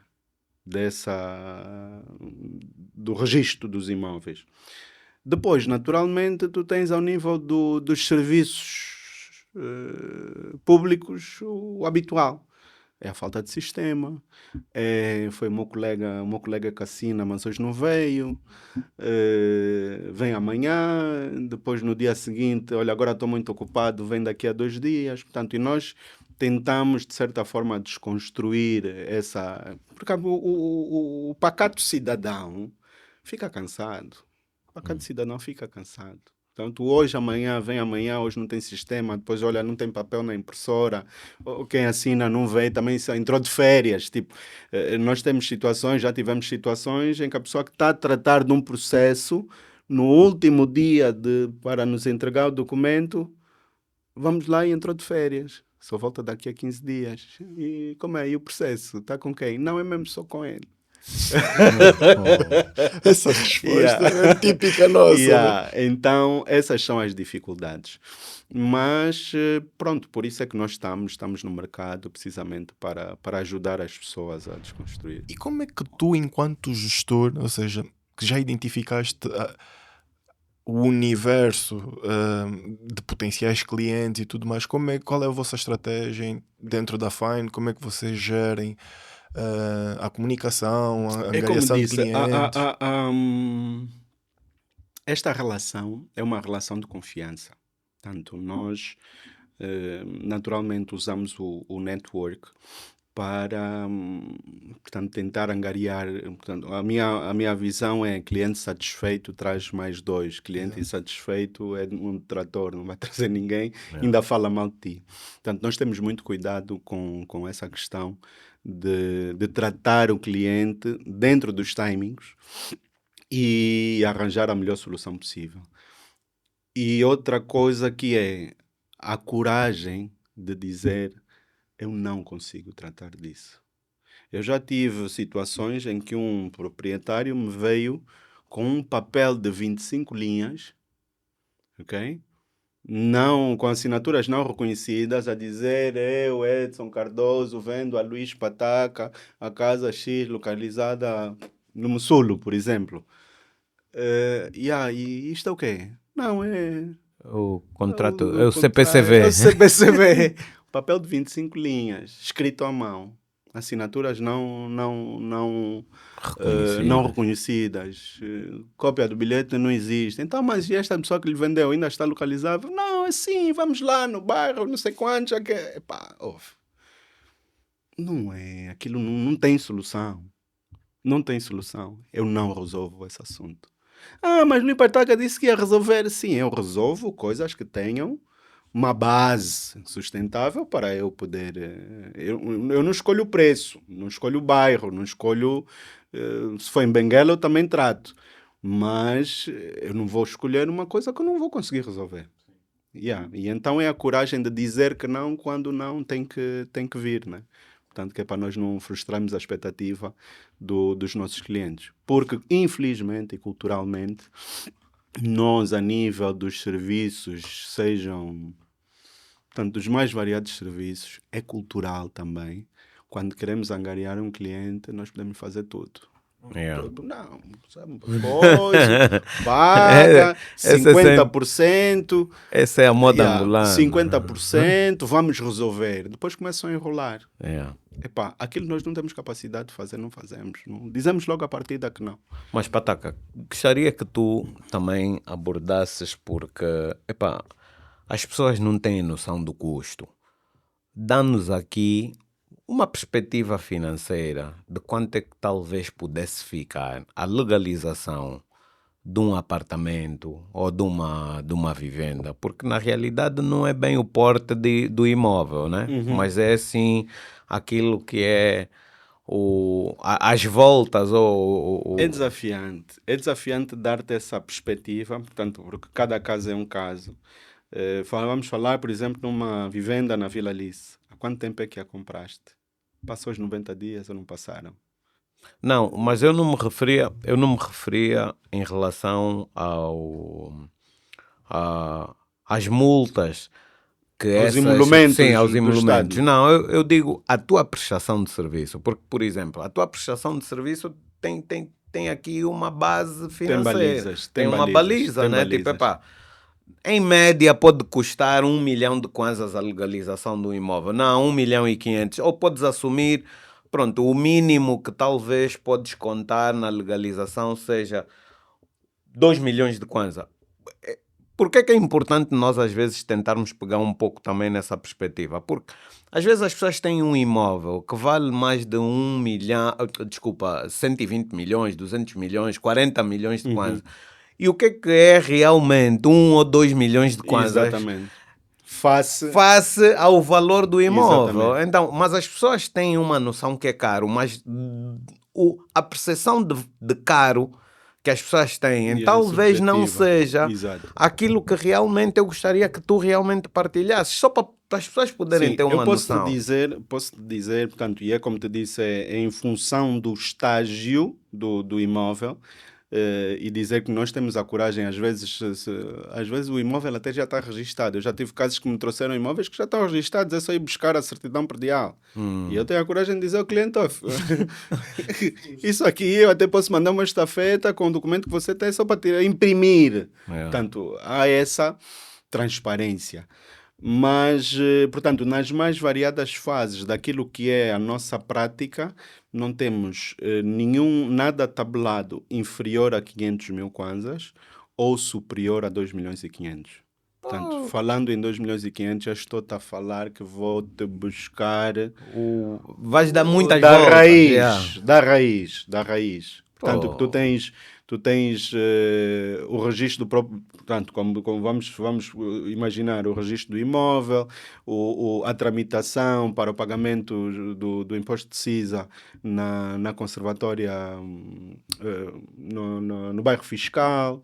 do registro dos imóveis. Depois, naturalmente, tu tens ao nível dos serviços públicos o habitual. É a falta de sistema. Foi o meu colega que assina, mas hoje não veio. Vem amanhã. Depois, no dia seguinte, olha, agora estou muito ocupado, vem daqui a 2 dias. Portanto, e nós tentamos, de certa forma, desconstruir essa... Porque o pacato cidadão fica cansado. Cada cidadão fica cansado. Portanto, hoje, amanhã, vem amanhã, hoje não tem sistema, depois, olha, não tem papel na impressora, ou quem assina não vem, também entrou de férias. Tipo, nós temos situações, já tivemos situações em que a pessoa que está a tratar de um processo, no último dia para nos entregar o documento, vamos lá e entrou de férias. Só volta daqui a 15 dias. E como é? E o processo? Está com quem? Não, é mesmo só com ele. Essa resposta é típica nossa. Então, essas são as dificuldades. Mas, pronto, por isso é que nós estamos no mercado precisamente para ajudar as pessoas a desconstruir. E como é que tu, enquanto gestor, ou seja, que já identificaste o universo de potenciais clientes e tudo mais, qual é a vossa estratégia dentro da Fine? Como é que vocês gerem a comunicação, a angariação de clientes? Esta relação é uma relação de confiança. Portanto, nós naturalmente usamos o network para, portanto, tentar angariar. Portanto, a minha visão é: cliente satisfeito traz mais dois, cliente insatisfeito é um detrator, não vai trazer ninguém, ainda fala mal de ti. Portanto, nós temos muito cuidado com essa questão de tratar o cliente dentro dos timings e arranjar a melhor solução possível. E outra coisa que é a coragem de dizer: eu não consigo tratar disso. Eu já tive situações em que um proprietário me veio com um papel de 25 linhas, ok? Não, com assinaturas não reconhecidas, a dizer: eu, Edson Cardoso, vendo a Luís Pataca, a casa X localizada no Mussulo, por exemplo. E isto é o quê? Não, é O contrato, é o contrato, CPCV. é o CPCV. Papel de 25 linhas, escrito à mão. Assinaturas não reconhecidas. Cópia do bilhete não existe. Então, mas e esta pessoa que lhe vendeu ainda está localizável? Não, é sim, vamos lá no bairro, não sei quanto, já que... Epá, não é, aquilo não tem solução. Não tem solução. Eu não resolvo esse assunto. Mas Luís Pataca disse que ia resolver. Sim, eu resolvo coisas que tenham uma base sustentável para eu poder... Eu não escolho o preço, não escolho o bairro, não escolho... se for em Benguela, eu também trato. Mas eu não vou escolher uma coisa que eu não vou conseguir resolver. E então é a coragem de dizer que não quando não tem que vir, né? Portanto, que é para nós não frustrarmos a expectativa dos nossos clientes. Porque, infelizmente e culturalmente, nós, a nível dos serviços, sejam... Portanto, dos mais variados serviços, é cultural também. Quando queremos angariar um cliente, nós podemos fazer tudo. Não, sabe, paga 50%. Essa é a moda ambulante. 50%, vamos resolver. Depois começam a enrolar. Epá, aquilo nós não temos capacidade de fazer, não fazemos. Não, dizemos logo a partida que não. Mas, Pataca, gostaria que tu também abordasses, porque as pessoas não têm noção do custo. Dá-nos aqui uma perspectiva financeira de quanto é que talvez pudesse ficar a legalização de um apartamento ou de uma vivenda, porque na realidade não é bem o porte do imóvel, né? Mas é sim aquilo que é as voltas. É desafiante dar-te essa perspectiva, portanto, porque cada caso é um caso. Vamos falar, por exemplo, numa vivenda na Vila Alice. Há quanto tempo é que a compraste? Passou os 90 dias ou não passaram? Não, mas eu não me referia em relação às multas que aos emolumentos. Sim, aos emolumentos. Não, eu digo a tua prestação de serviço, porque, por exemplo, a tua prestação de serviço tem aqui uma base financeira. Tem uma baliza, né? Tipo, em média pode custar 1 milhão de kwanzas a legalização do imóvel. Não, 1 milhão e 500. Ou podes assumir, pronto, o mínimo que talvez podes contar na legalização seja 2 milhões de kwanza. Por que é importante nós às vezes tentarmos pegar um pouco também nessa perspectiva? Porque às vezes as pessoas têm um imóvel que vale mais de 1 milhão, 120 milhões, 200 milhões, 40 milhões de kwanza. e o que é realmente 1 ou 2 milhões de kwanzas Exatamente. Face. face ao valor do imóvel. Exatamente. Então, mas as pessoas têm uma noção que é caro, mas a percepção de caro que as pessoas têm E é talvez não subjetiva. seja Exato. aquilo que realmente eu gostaria que tu realmente partilhasses, só para as pessoas poderem Sim, ter eu uma posso noção. te dizer, portanto, e é como te disse, é em função do estágio do imóvel, e dizer que nós temos a coragem, às vezes, às vezes o imóvel até já está registado. Eu já tive casos que me trouxeram imóveis que já estão registados, é só ir buscar a certidão predial. E eu tenho a coragem de dizer ao cliente, ó, isso aqui eu até posso mandar uma estafeta com o documento que você tem só para imprimir. É. Portanto, há essa transparência. Mas, portanto, nas mais variadas fases daquilo que é a nossa prática, não temos nada tabelado inferior a 500 mil kwanzas ou superior a 2 milhões e 500. Portanto, falando em 2 milhões e 500, já estou-te a falar que vou-te buscar Vais dar muitas da voltas. raiz, Yeah. da raiz. Portanto, Pô. tu tens o registro do próprio, portanto, como vamos imaginar o registro do imóvel, a tramitação para o pagamento do imposto de CISA na conservatória, no bairro fiscal,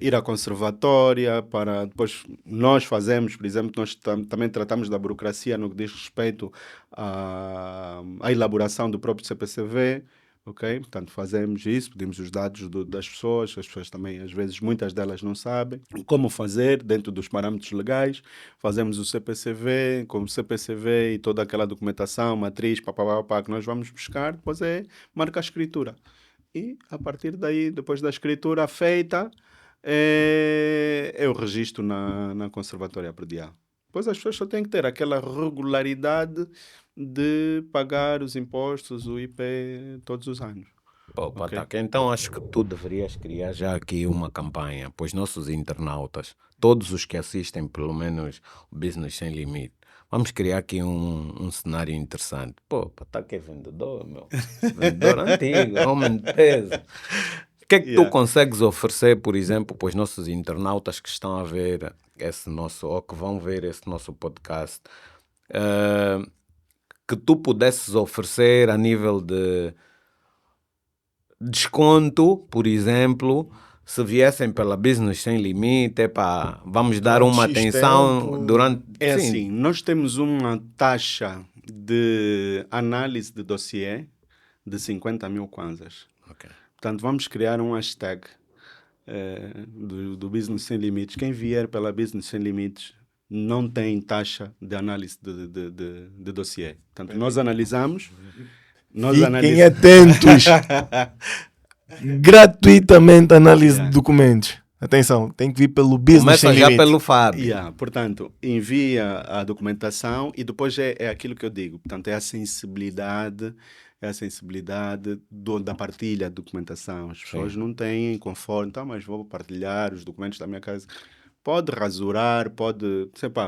ir à conservatória para depois nós fazemos, por exemplo, nós também tratamos da burocracia no que diz respeito à elaboração do próprio CPCV. Ok? Portanto, fazemos isso, pedimos os dados das pessoas, as pessoas também, às vezes, muitas delas não sabem como fazer dentro dos parâmetros legais. Fazemos o CPCV, com o CPCV e toda aquela documentação, matriz, papapá, que nós vamos buscar, depois marca a escritura. E, a partir daí, depois da escritura feita, é o registro na Conservatória Predial. Depois as pessoas só têm que ter aquela regularidade de pagar os impostos, o IP, todos os anos. Pô, Ok. Pataca, então acho que tu deverias criar já aqui uma campanha para os nossos internautas, todos os que assistem pelo menos o Business Sem Limite. Vamos criar aqui um cenário interessante. Pô, Pataca é vendedor, meu. Vendedor antigo, homem de peso. O que é que tu Yeah. consegues oferecer, por exemplo, para os nossos internautas que estão a ver esse nosso, ou que vão ver esse nosso podcast, que tu pudesses oferecer a nível de desconto, por exemplo, se viessem pela Business Sem Limite, vamos dar Durante uma X atenção tempo. durante... É Sim. assim, nós temos uma taxa de análise de dossiê de 50 mil kwanzas. Ok. Portanto, vamos criar um hashtag do Business Sem Limites. Quem vier pela Business Sem Limites não tem taxa de análise de dossiê. Portanto, nós analisamos... Fiquem atentos. Gratuitamente análise Yeah. de documentos. Atenção, tem que vir pelo Business Começa Sem já Limite. pelo Fábio. Yeah, portanto, envia a documentação e depois é aquilo que eu digo. Portanto, é a sensibilidade da partilha de documentação. As pessoas não têm conforme, então, mas vou partilhar os documentos da minha casa. Pode rasurar,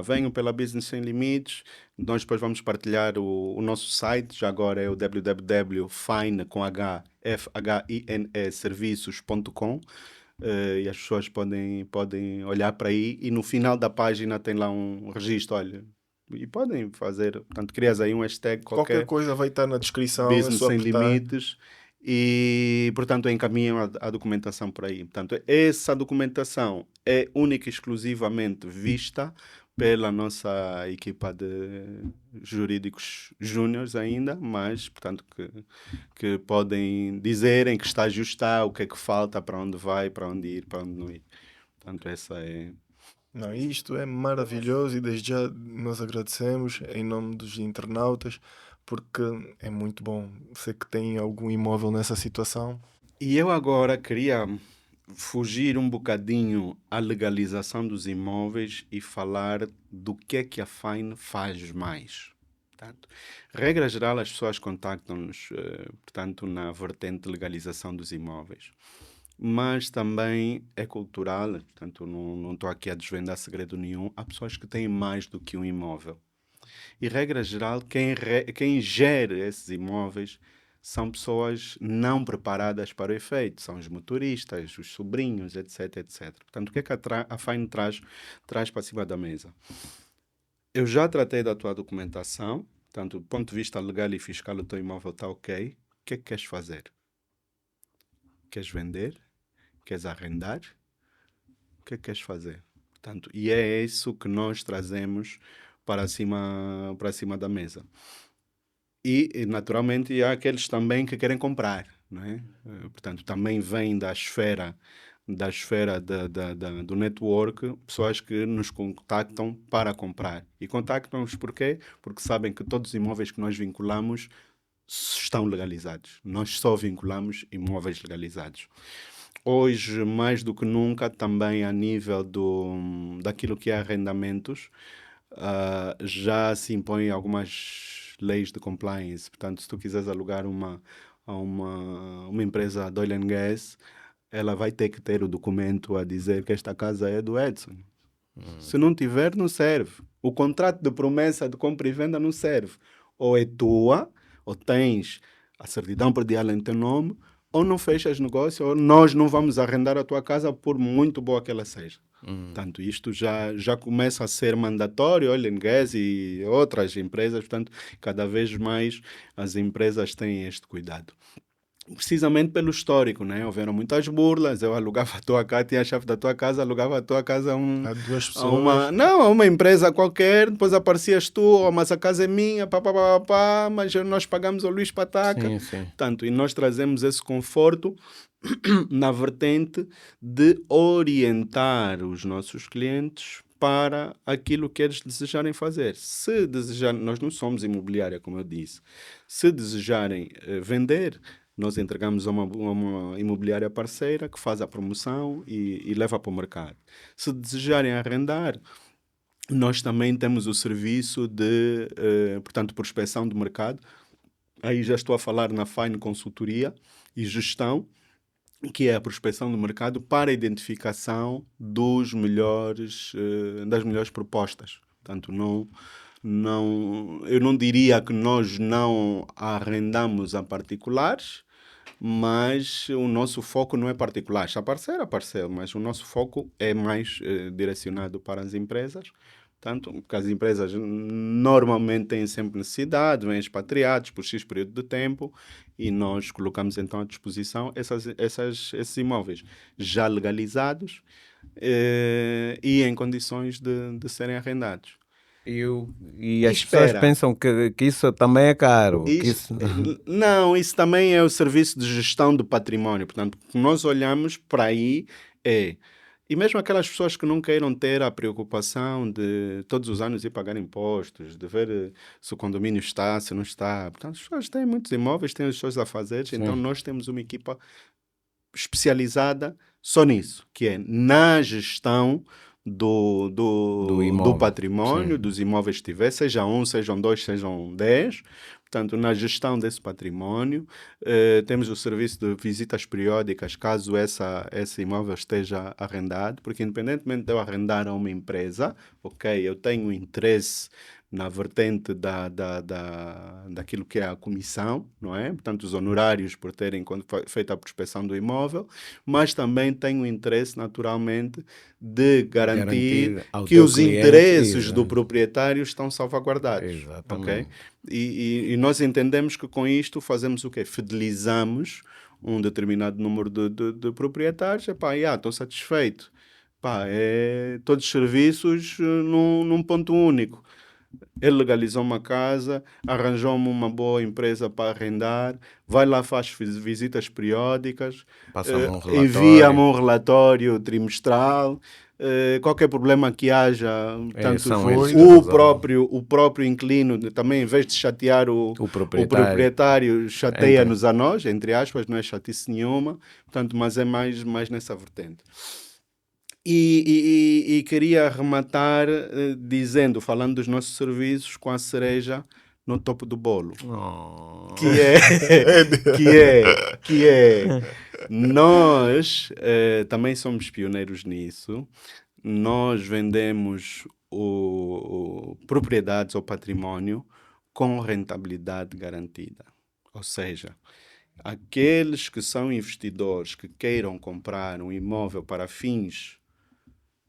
venham pela Business Sem Limites. Nós depois vamos partilhar o nosso site, já agora é o www.fine serviços.com. E as pessoas podem olhar para aí e no final da página tem lá um registro, olha, e podem fazer, portanto, crias aí um hashtag Qualquer coisa vai estar na descrição. Business é só Sem apertar. Limites e, portanto, encaminham a documentação por aí. Portanto, essa documentação é única e exclusivamente vista pela nossa equipa de jurídicos júniores ainda, mas, portanto, que podem dizer em que estágio está, o que é que falta, para onde vai, para onde ir, para onde não ir. Portanto, essa é... Não, isto é maravilhoso e desde já nós agradecemos em nome dos internautas porque é muito bom. Sei que tem algum imóvel nessa situação. E eu agora queria fugir um bocadinho à legalização dos imóveis e falar do que é que a Fine faz mais. Portanto, regra geral, as pessoas contactam-nos, portanto, na vertente de legalização dos imóveis. Mas também é cultural, portanto, não estou aqui a desvendar segredo nenhum. Há pessoas que têm mais do que um imóvel. E, regra geral, quem gere esses imóveis são pessoas não preparadas para o efeito, são os motoristas, os sobrinhos, etc, etc. Portanto, o que é que a Fine traz para cima da mesa? Eu já tratei da tua documentação, portanto, do ponto de vista legal e fiscal, o teu imóvel está ok. O que é que queres fazer? Queres vender? Queres arrendar? O que é que queres fazer? Portanto, e é isso que nós trazemos para cima da mesa. E, naturalmente, há aqueles também que querem comprar, não é? Portanto, também vem da esfera do network, pessoas que nos contactam para comprar. E contactam-nos porquê? Porque sabem que todos os imóveis que nós vinculamos estão legalizados. Nós só vinculamos imóveis legalizados. Hoje, mais do que nunca, também a nível daquilo que é arrendamentos, já se impõem algumas leis de compliance. Portanto, se tu quiseres alugar uma empresa de oil and gas, ela vai ter que ter o documento a dizer que esta casa é do Edson. Se não tiver, não serve. O contrato de promessa de compra e venda não serve. Ou é tua, ou tens a certidão predial em teu nome, ou não fechas negócio, ou nós não vamos arrendar a tua casa por muito boa que ela seja. Portanto, isto já começa a ser mandatório, oil and gas e outras empresas, portanto, cada vez mais as empresas têm este cuidado. Precisamente pelo histórico, né? Houveram muitas burlas, eu alugava a tua casa, tinha a chave da tua casa, alugava a tua casa Há duas pessoas. a uma empresa qualquer, depois aparecias tu, oh, mas a casa é minha, mas nós pagamos ao Luís Pataca. Sim, sim. Portanto, e nós trazemos esse conforto na vertente de orientar os nossos clientes para aquilo que eles desejarem fazer. Se desejarem, nós não somos imobiliária, como eu disse. Se desejarem vender, nós entregamos a uma imobiliária parceira que faz a promoção e leva para o mercado. Se desejarem arrendar, nós também temos o serviço de, portanto, prospecção de mercado. Aí já estou a falar na Fine Consultoria e Gestão, que é a prospecção do mercado para a identificação das melhores propostas. Portanto, eu não diria que nós não arrendamos a particulares, mas o nosso foco não é particular. Se aparecer, mas o nosso foco é mais direcionado para as empresas. Portanto, porque as empresas normalmente têm sempre necessidade, vêm expatriados por X período de tempo e nós colocamos então à disposição esses imóveis já legalizados e em condições de serem arrendados. E as pessoas pensam que isso também é caro. Não, isso também é o serviço de gestão do património. Portanto, o que nós olhamos para aí e mesmo aquelas pessoas que não queiram ter a preocupação de todos os anos ir pagar impostos, de ver se o condomínio está, se não está. Portanto, as pessoas têm muitos imóveis, têm as suas afazeres, então nós temos uma equipa especializada só nisso, que é na gestão do património, dos imóveis que tiver, seja um, sejam dois, sejam 10. Portanto, na gestão desse património, temos o serviço de visitas periódicas, caso esse imóvel esteja arrendado, porque independentemente de eu arrendar a uma empresa, ok, eu tenho interesse na vertente daquilo que é a comissão, não é? Portanto, os honorários por terem feito a prospecção do imóvel, mas também tenho interesse, naturalmente, de garantir que os interesses do proprietário estão salvaguardados. Exatamente. Okay? E nós entendemos que com isto fazemos o quê? Fidelizamos um determinado número de proprietários. Estou satisfeito. Todos os serviços num ponto único. Ele legalizou uma casa, arranjou-me uma boa empresa para arrendar, vai lá, faz visitas periódicas, envia-me um relatório trimestral, qualquer problema que haja, tanto o próprio inquilino, também em vez de chatear o proprietário chateia-nos a nós, entre aspas, não é chatice nenhuma, portanto, mas é mais nessa vertente. E queria arrematar falando dos nossos serviços com a cereja no topo do bolo. Que é nós também somos pioneiros nisso. Nós vendemos propriedades ou património com rentabilidade garantida. Ou seja, aqueles que são investidores que queiram comprar um imóvel para fins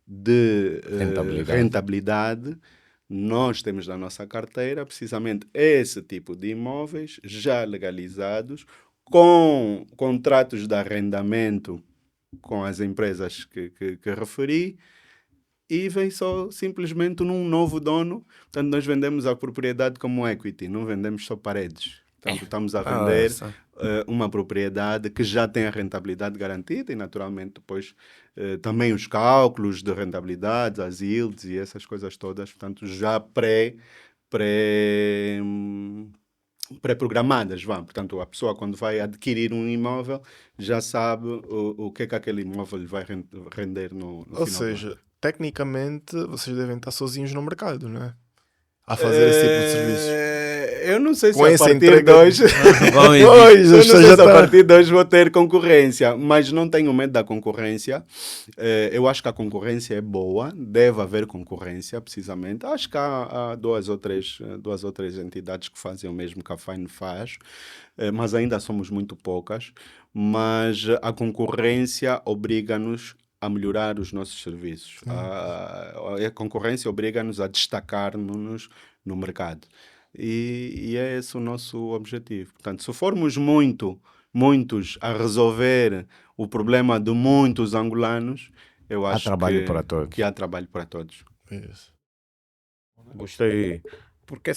de Rentabilidade. rentabilidade, nós temos na nossa carteira precisamente esse tipo de imóveis já legalizados, com contratos de arrendamento com as empresas que referi, e vem só simplesmente num novo dono. Portanto, nós vendemos a propriedade como equity, não vendemos só paredes. Portanto, estamos a vender uma propriedade que já tem a rentabilidade garantida e, naturalmente, depois também os cálculos de rentabilidade, as yields e essas coisas todas, portanto, já pré, hum, pré-programadas, vá. Portanto, a pessoa quando vai adquirir um imóvel já sabe o que é que aquele imóvel lhe vai render no Ou final do ano. seja, tecnicamente vocês devem estar sozinhos no mercado, não é? A fazer esse tipo de serviços. Eu não sei se Com a essa partir de entrega. hoje Vão existir. Pois, eu não as pessoas sei já se a tá- partir de hoje vou ter concorrência, mas não tenho medo da concorrência. Eu acho que a concorrência é boa, deve haver concorrência, precisamente. Acho que há duas ou três entidades que fazem o mesmo que a Fine faz, mas ainda somos muito poucas. Mas a concorrência obriga-nos a melhorar os nossos serviços. A concorrência obriga-nos a destacar-nos no mercado. E é esse o nosso objetivo. Portanto, se formos muitos a resolver o problema de muitos angolanos, eu Há acho trabalho para todos. que há trabalho para todos. Isso. Gostei. Porque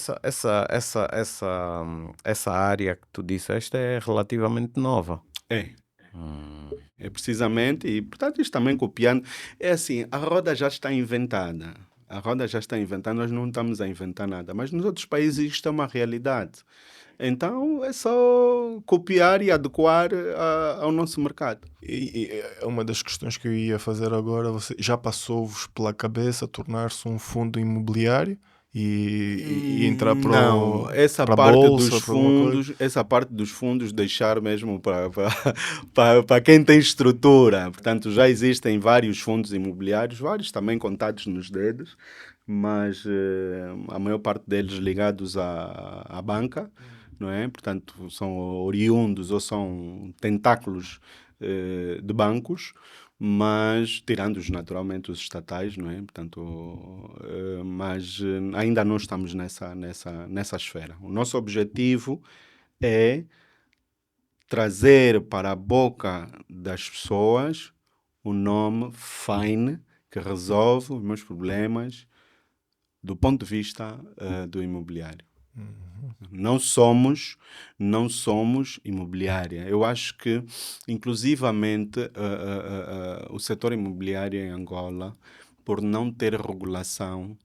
essa área que tu disseste é relativamente nova. É, Hum. é precisamente, e portanto isto também copiando. É assim, a roda já está inventada. A roda já está inventada, nós não estamos a inventar nada. Mas nos outros países isto é uma realidade. Então é só copiar e adequar ao nosso mercado. E é uma das questões que eu ia fazer agora. Você já passou-vos pela cabeça tornar-se um fundo imobiliário e entrar para Não, essa para a parte bolsa, dos para alguma coisa? fundos, essa parte dos fundos deixar mesmo para quem tem estrutura. Portanto, já existem vários fundos imobiliários, vários também contados nos dedos, mas a maior parte deles ligados à banca, não é? Portanto, são oriundos ou são tentáculos de bancos, mas tirando-os naturalmente os estatais, não é? Portanto, mas ainda não estamos nessa esfera. O nosso objetivo é trazer para a boca das pessoas o nome Fine, que resolve os meus problemas do ponto de vista do imobiliário. Não somos imobiliária. Eu acho que, inclusivamente, o setor imobiliário em Angola, por não ter regulação,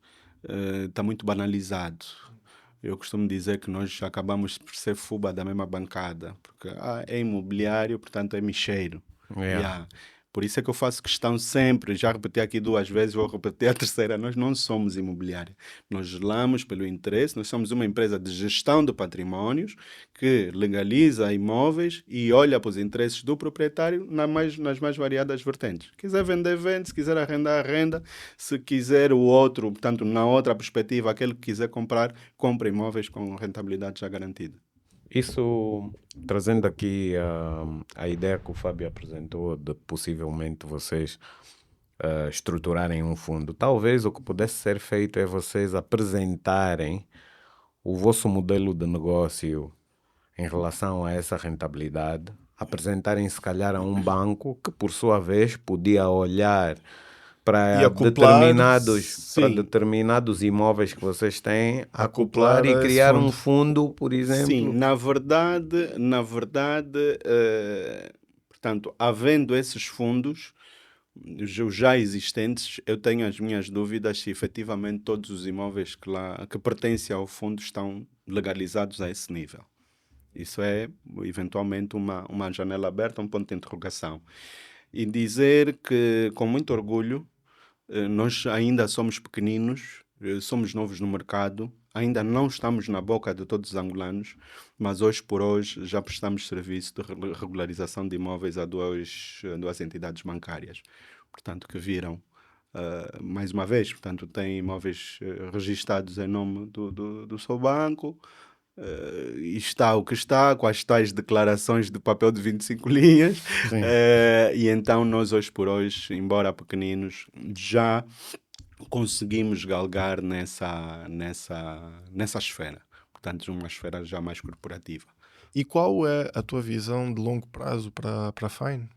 está muito banalizado. Eu costumo dizer que nós acabamos por ser fuba da mesma bancada, porque é imobiliário, portanto é micheiro. Yeah. Por isso é que eu faço questão sempre, já repeti aqui 2 vezes, vou repetir a terceira, nós não somos imobiliária. Nós zelamos pelo interesse, nós somos uma empresa de gestão de patrimónios que legaliza imóveis e olha para os interesses do proprietário nas mais variadas vertentes. Se quiser vender, vende, se quiser arrendar, arrenda, se quiser o outro, portanto, na outra perspectiva, aquele que quiser comprar, compra imóveis com rentabilidade já garantida. Isso, trazendo aqui a ideia que o Fábio apresentou de possivelmente vocês estruturarem um fundo, talvez o que pudesse ser feito é vocês apresentarem o vosso modelo de negócio em relação a essa rentabilidade, apresentarem se calhar a um banco que por sua vez podia olhar E para acoplar, determinados imóveis que vocês têm, acoplar Acoplar e a esse criar um fundo. fundo, por exemplo. Sim, na verdade, portanto, havendo esses fundos os já existentes, eu tenho as minhas dúvidas se efetivamente todos os imóveis que pertencem ao fundo estão legalizados a esse nível. Isso é, eventualmente, uma janela aberta, um ponto de interrogação. E dizer que, com muito orgulho, nós ainda somos pequeninos, somos novos no mercado, ainda não estamos na boca de todos os angolanos, mas hoje por hoje já prestamos serviço de regularização de imóveis a duas entidades bancárias. Portanto, que viram, mais uma vez, portanto, têm imóveis registados em nome do seu banco, está o que está, com as tais declarações de papel de 25 linhas. Sim. E então nós hoje por hoje, embora pequeninos, já conseguimos galgar nessa esfera. Portanto, uma esfera já mais corporativa. E qual é a tua visão de longo prazo para a Fine?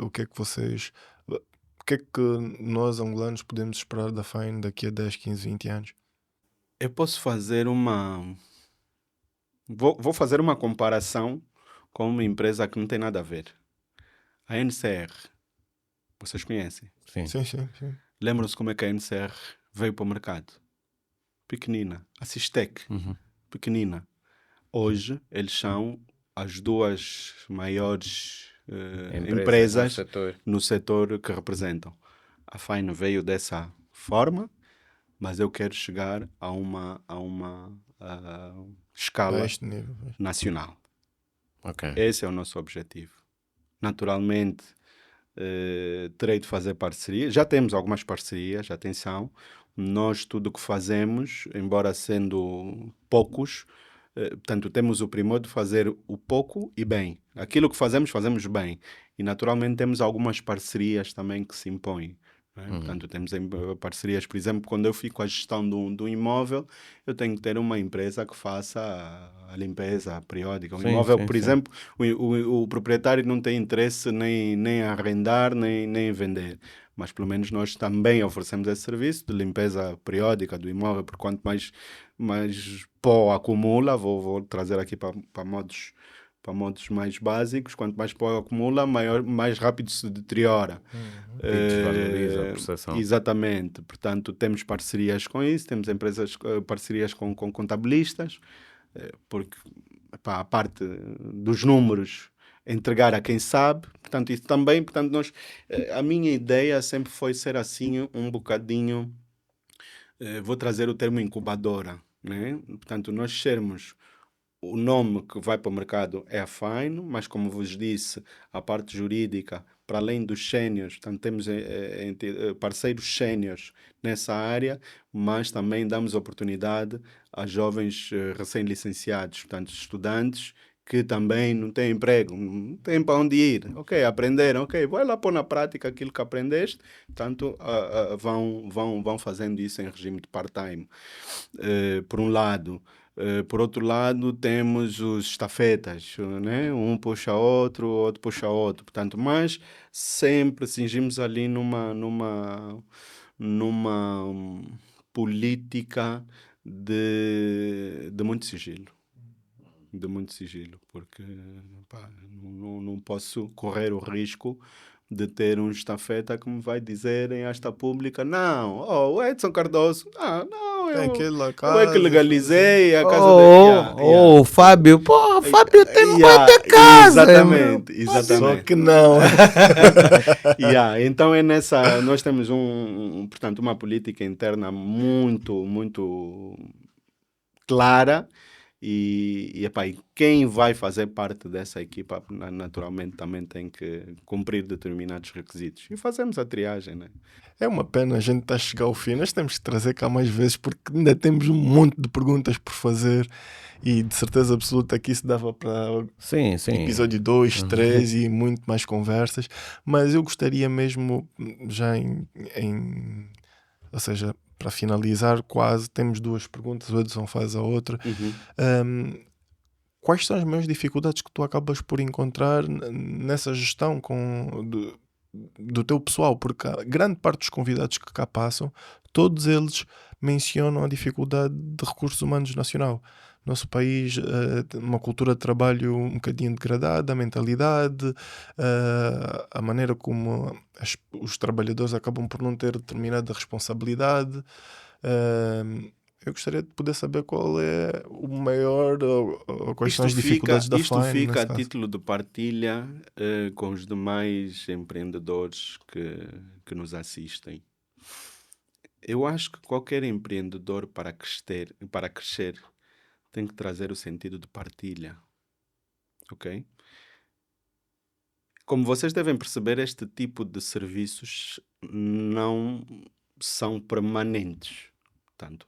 O que é que vocês. O que é que nós, angolanos, podemos esperar da Fine daqui a 10, 15, 20 anos? Eu posso fazer uma. Vou fazer uma comparação com uma empresa que não tem nada a ver. A NCR. Vocês conhecem? Sim. Sim, sim, sim. Lembram-se como é que a NCR veio para o mercado? Pequenina. A Sistec, Uhum. pequenina. Hoje, eles são as duas maiores empresas setor. no setor que representam. A Fine veio dessa forma, mas eu quero chegar a uma A escala este nível. nacional. Ok. Esse é o nosso objetivo. Naturalmente, terei de fazer parcerias. Já temos algumas parcerias, atenção. Nós, tudo o que fazemos, embora sendo poucos, portanto, temos o primor de fazer o pouco e bem. Aquilo que fazemos, fazemos bem. E, naturalmente, temos algumas parcerias também que se impõem. Né? Portanto, temos parcerias, por exemplo, quando eu fico a gestão do imóvel, eu tenho que ter uma empresa que faça a limpeza periódica. O Sim, imóvel, sim, por sim. exemplo, o proprietário não tem interesse nem a arrendar, nem em vender. Mas pelo menos nós também oferecemos esse serviço de limpeza periódica do imóvel, porque quanto mais pó acumula, vou trazer aqui para modos mais básicos, quanto mais pó acumula, mais rápido se deteriora. E desvaloriza a percepção. Exatamente. Portanto, temos parcerias com isso, temos parcerias com contabilistas, porque a parte dos números entregar a quem sabe, portanto, isso também, portanto, a minha ideia sempre foi ser assim um bocadinho, vou trazer o termo incubadora, né? Portanto, nós sermos o nome que vai para o mercado é a Fine, mas como vos disse, a parte jurídica, para além dos séniores, portanto, temos parceiros séniores nessa área, mas também damos oportunidade a jovens recém-licenciados, portanto, estudantes que também não têm emprego, não têm para onde ir. Ok, aprenderam, ok, vai lá pôr na prática aquilo que aprendeste, portanto, vão fazendo isso em regime de part-time. Por um lado. Por outro lado, temos os estafetas, né? Um puxa outro puxa outro. Portanto, mas sempre cingimos ali numa política de muito sigilo. De muito sigilo, porque pá, não posso correr o risco de ter um estafeta que me vai dizer em asta pública, não, o Edson Cardoso, não, Tem eu, aquela eu é que casa, legalizei a casa dele. Oh, Fábio, porra, Fábio tem Yeah, muita casa. exatamente, Só exatamente. que não. Então é nessa, nós temos portanto, uma política interna muito, muito clara e quem vai fazer parte dessa equipa naturalmente também tem que cumprir determinados requisitos. E fazemos a triagem, né? É uma pena a gente estar a chegar ao fim. Nós temos que trazer cá mais vezes porque ainda temos um monte de perguntas por fazer e de certeza absoluta que isso dava para Sim, sim. episódio 2, 3 e muito mais conversas. Mas eu gostaria mesmo, já ou seja, para finalizar quase, temos duas perguntas, o Edson faz a outra. Quais são as maiores dificuldades que tu acabas por encontrar nessa gestão do teu pessoal? Porque a grande parte dos convidados que cá passam, todos eles mencionam a dificuldade de recursos humanos nacional. Nosso país tem uma cultura de trabalho um bocadinho degradada, a mentalidade, a maneira como os trabalhadores acabam por não ter determinada responsabilidade. Eu gostaria de poder saber qual é o maior ou quais são as dificuldades da Isto Fine fica nesse a caso. título de partilha com os demais empreendedores que nos assistem. Eu acho que qualquer empreendedor para crescer tem que trazer o sentido de partilha, ok? Como vocês devem perceber, este tipo de serviços não são permanentes. Portanto,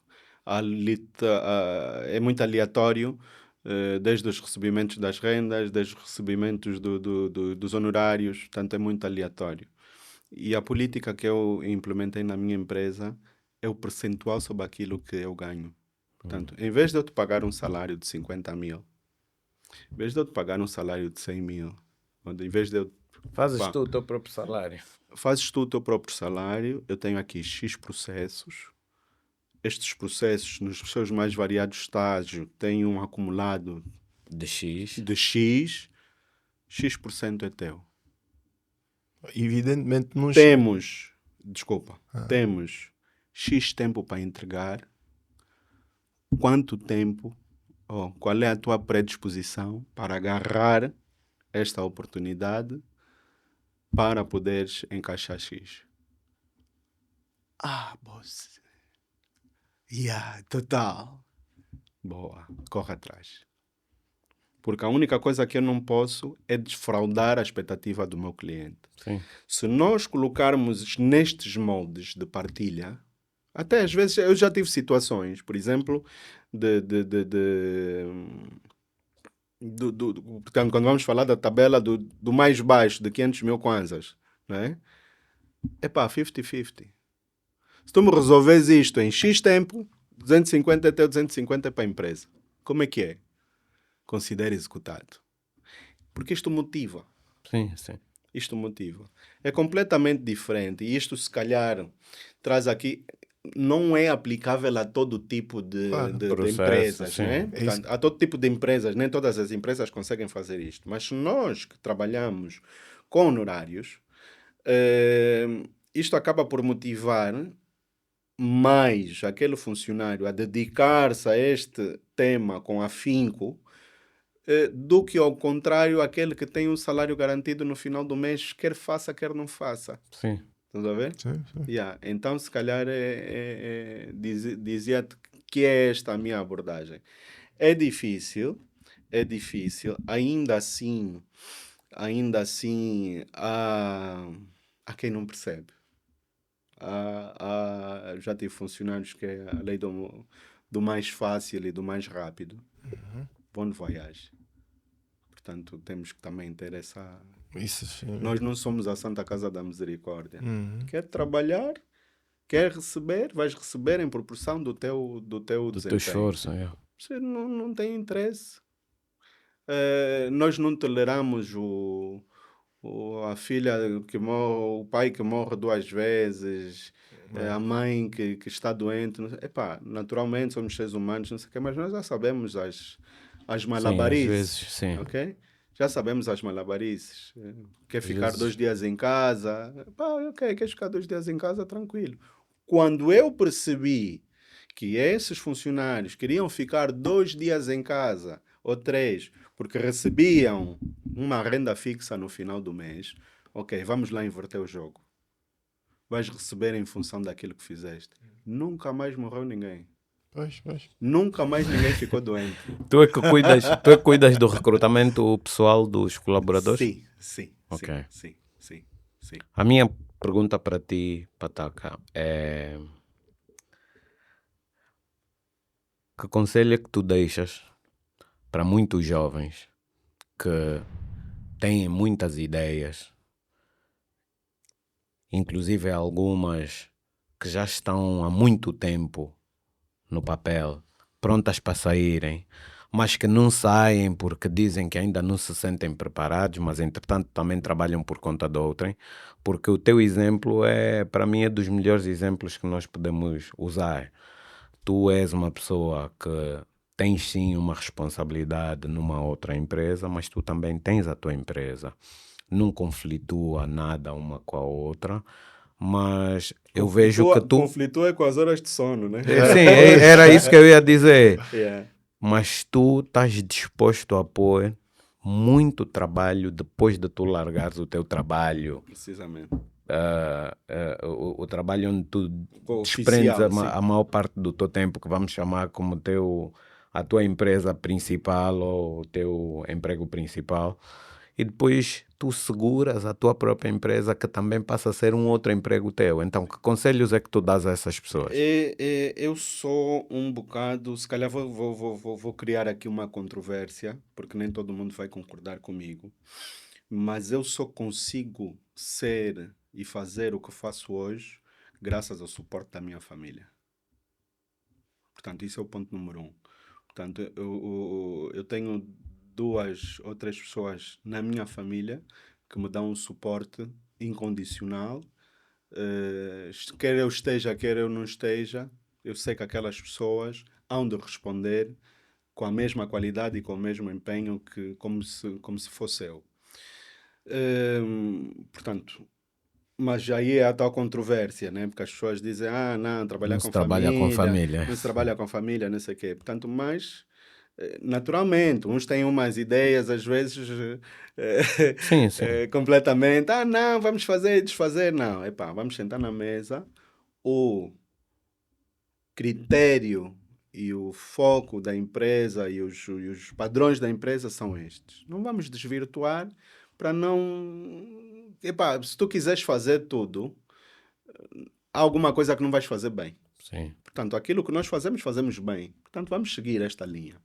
é muito aleatório, desde os recebimentos das rendas, desde os recebimentos dos honorários, portanto é muito aleatório. E a política que eu implementei na minha empresa é o percentual sobre aquilo que eu ganho. Portanto, em vez de eu te pagar um salário de 50 mil, em vez de eu te pagar um salário de 100 mil, em vez de eu... Fazes Pá, tu o teu próprio salário. fazes tu o teu próprio salário, eu tenho aqui X processos, estes processos, nos seus mais variados estágios, têm um acumulado De X. de X, X% é teu. Evidentemente não Temos X tempo para entregar, quanto tempo, qual é a tua predisposição para agarrar esta oportunidade para poderes encaixar X. Boss. Total. Boa, corre atrás. Porque a única coisa que eu não posso é desfraudar a expectativa do meu cliente. Sim. Se nós colocarmos nestes moldes de partilha, até às vezes eu já tive situações, por exemplo, portanto, quando vamos falar da tabela do mais baixo, de 500 mil kwanzas, né? É pá, 50-50. Se tu me resolves isto em X tempo, 250 até 250 para a empresa. Como é que é? Considere executado. Porque isto motiva. Sim, sim. Isto motiva. É completamente diferente. E isto, se calhar, traz aqui... Não é aplicável a todo tipo de empresas, sim. né? Portanto, a todo tipo de empresas. Nem todas as empresas conseguem fazer isto. Mas nós que trabalhamos com honorários, isto acaba por motivar mais aquele funcionário a dedicar-se a este tema com afinco, do que ao contrário, aquele que tem um salário garantido no final do mês, quer faça, quer não faça. Sim. Estás a ver? Sim. Então, se calhar, dizia-te que é esta a minha abordagem. É difícil, ainda assim, há quem não percebe. Já tive funcionários que é a lei do mais fácil e do mais rápido. Bon voyage. Portanto, temos que também ter essa... Isso, sim. Nós não somos a Santa Casa da Misericórdia. Quer trabalhar, quer receber, vais receber em proporção do teu desempenho. Do teu esforço, é. Você não tem interesse. Nós não toleramos a filha que morre, o pai que morre 2 vezes, a mãe que está doente. Epá, naturalmente somos seres humanos, não sei o quê, mas nós já sabemos as malabarices. Sim, às vezes, sim. Ok? Já sabemos as malabarices. Quer ficar 2 dias em casa? Ok, quer ficar 2 dias em casa? Tranquilo. Quando eu percebi que esses funcionários queriam ficar 2 dias em casa, ou 3, porque recebiam uma renda fixa no final do mês, ok, vamos lá inverter o jogo. Vais receber em função daquilo que fizeste. Nunca mais morreu ninguém. Pois. Nunca mais ninguém ficou doente. Tu é que cuidas do recrutamento pessoal dos colaboradores? Sim. Ok. Sim. A minha pergunta para ti, Pataca, é: que conselho é que tu deixas para muitos jovens que têm muitas ideias, inclusive algumas que já estão há muito tempo no papel, prontas para saírem, mas que não saem porque dizem que ainda não se sentem preparados, mas entretanto também trabalham por conta de outrem? Porque o teu exemplo para mim, é dos melhores exemplos que nós podemos usar. Tu és uma pessoa que tens sim uma responsabilidade numa outra empresa, mas tu também tens a tua empresa. Não conflitua nada uma com a outra, mas eu vejo que tu... Conflitua com as horas de sono, né? Sim, era isso que eu ia dizer. Yeah. Mas tu estás disposto a pôr muito trabalho depois de tu largares o teu trabalho. Precisamente. O trabalho onde tu Oficial, desprendes sim. a maior parte do teu tempo, que vamos chamar como a tua empresa principal ou o teu emprego principal, e depois tu seguras a tua própria empresa, que também passa a ser um outro emprego teu. Então, que conselhos é que tu dás a essas pessoas? Eu sou um bocado, se calhar vou criar aqui uma controvérsia, porque nem todo mundo vai concordar comigo, mas eu só consigo ser e fazer o que faço hoje graças ao suporte da minha família. Portanto, isso é o ponto número um. Portanto, eu tenho duas ou três pessoas na minha família que me dão um suporte incondicional. Quer eu esteja, quer eu não esteja, eu sei que aquelas pessoas hão de responder com a mesma qualidade e com o mesmo empenho que como se fosse eu. Portanto, mas aí é a tal controvérsia, né? Porque as pessoas dizem, não, trabalhar Não com se trabalha com família, família. não se trabalha com família, não sei o quê. Portanto, mas, naturalmente, uns têm umas ideias, às vezes, Sim, sim. completamente, não, vamos fazer e desfazer. Não, epá, vamos sentar na mesa, o critério e o foco da empresa e os padrões da empresa são estes. Não vamos desvirtuar para não... Epá, se tu quiseres fazer tudo, há alguma coisa que não vais fazer bem. Sim. Portanto, aquilo que nós fazemos, fazemos bem. Portanto, vamos seguir esta linha.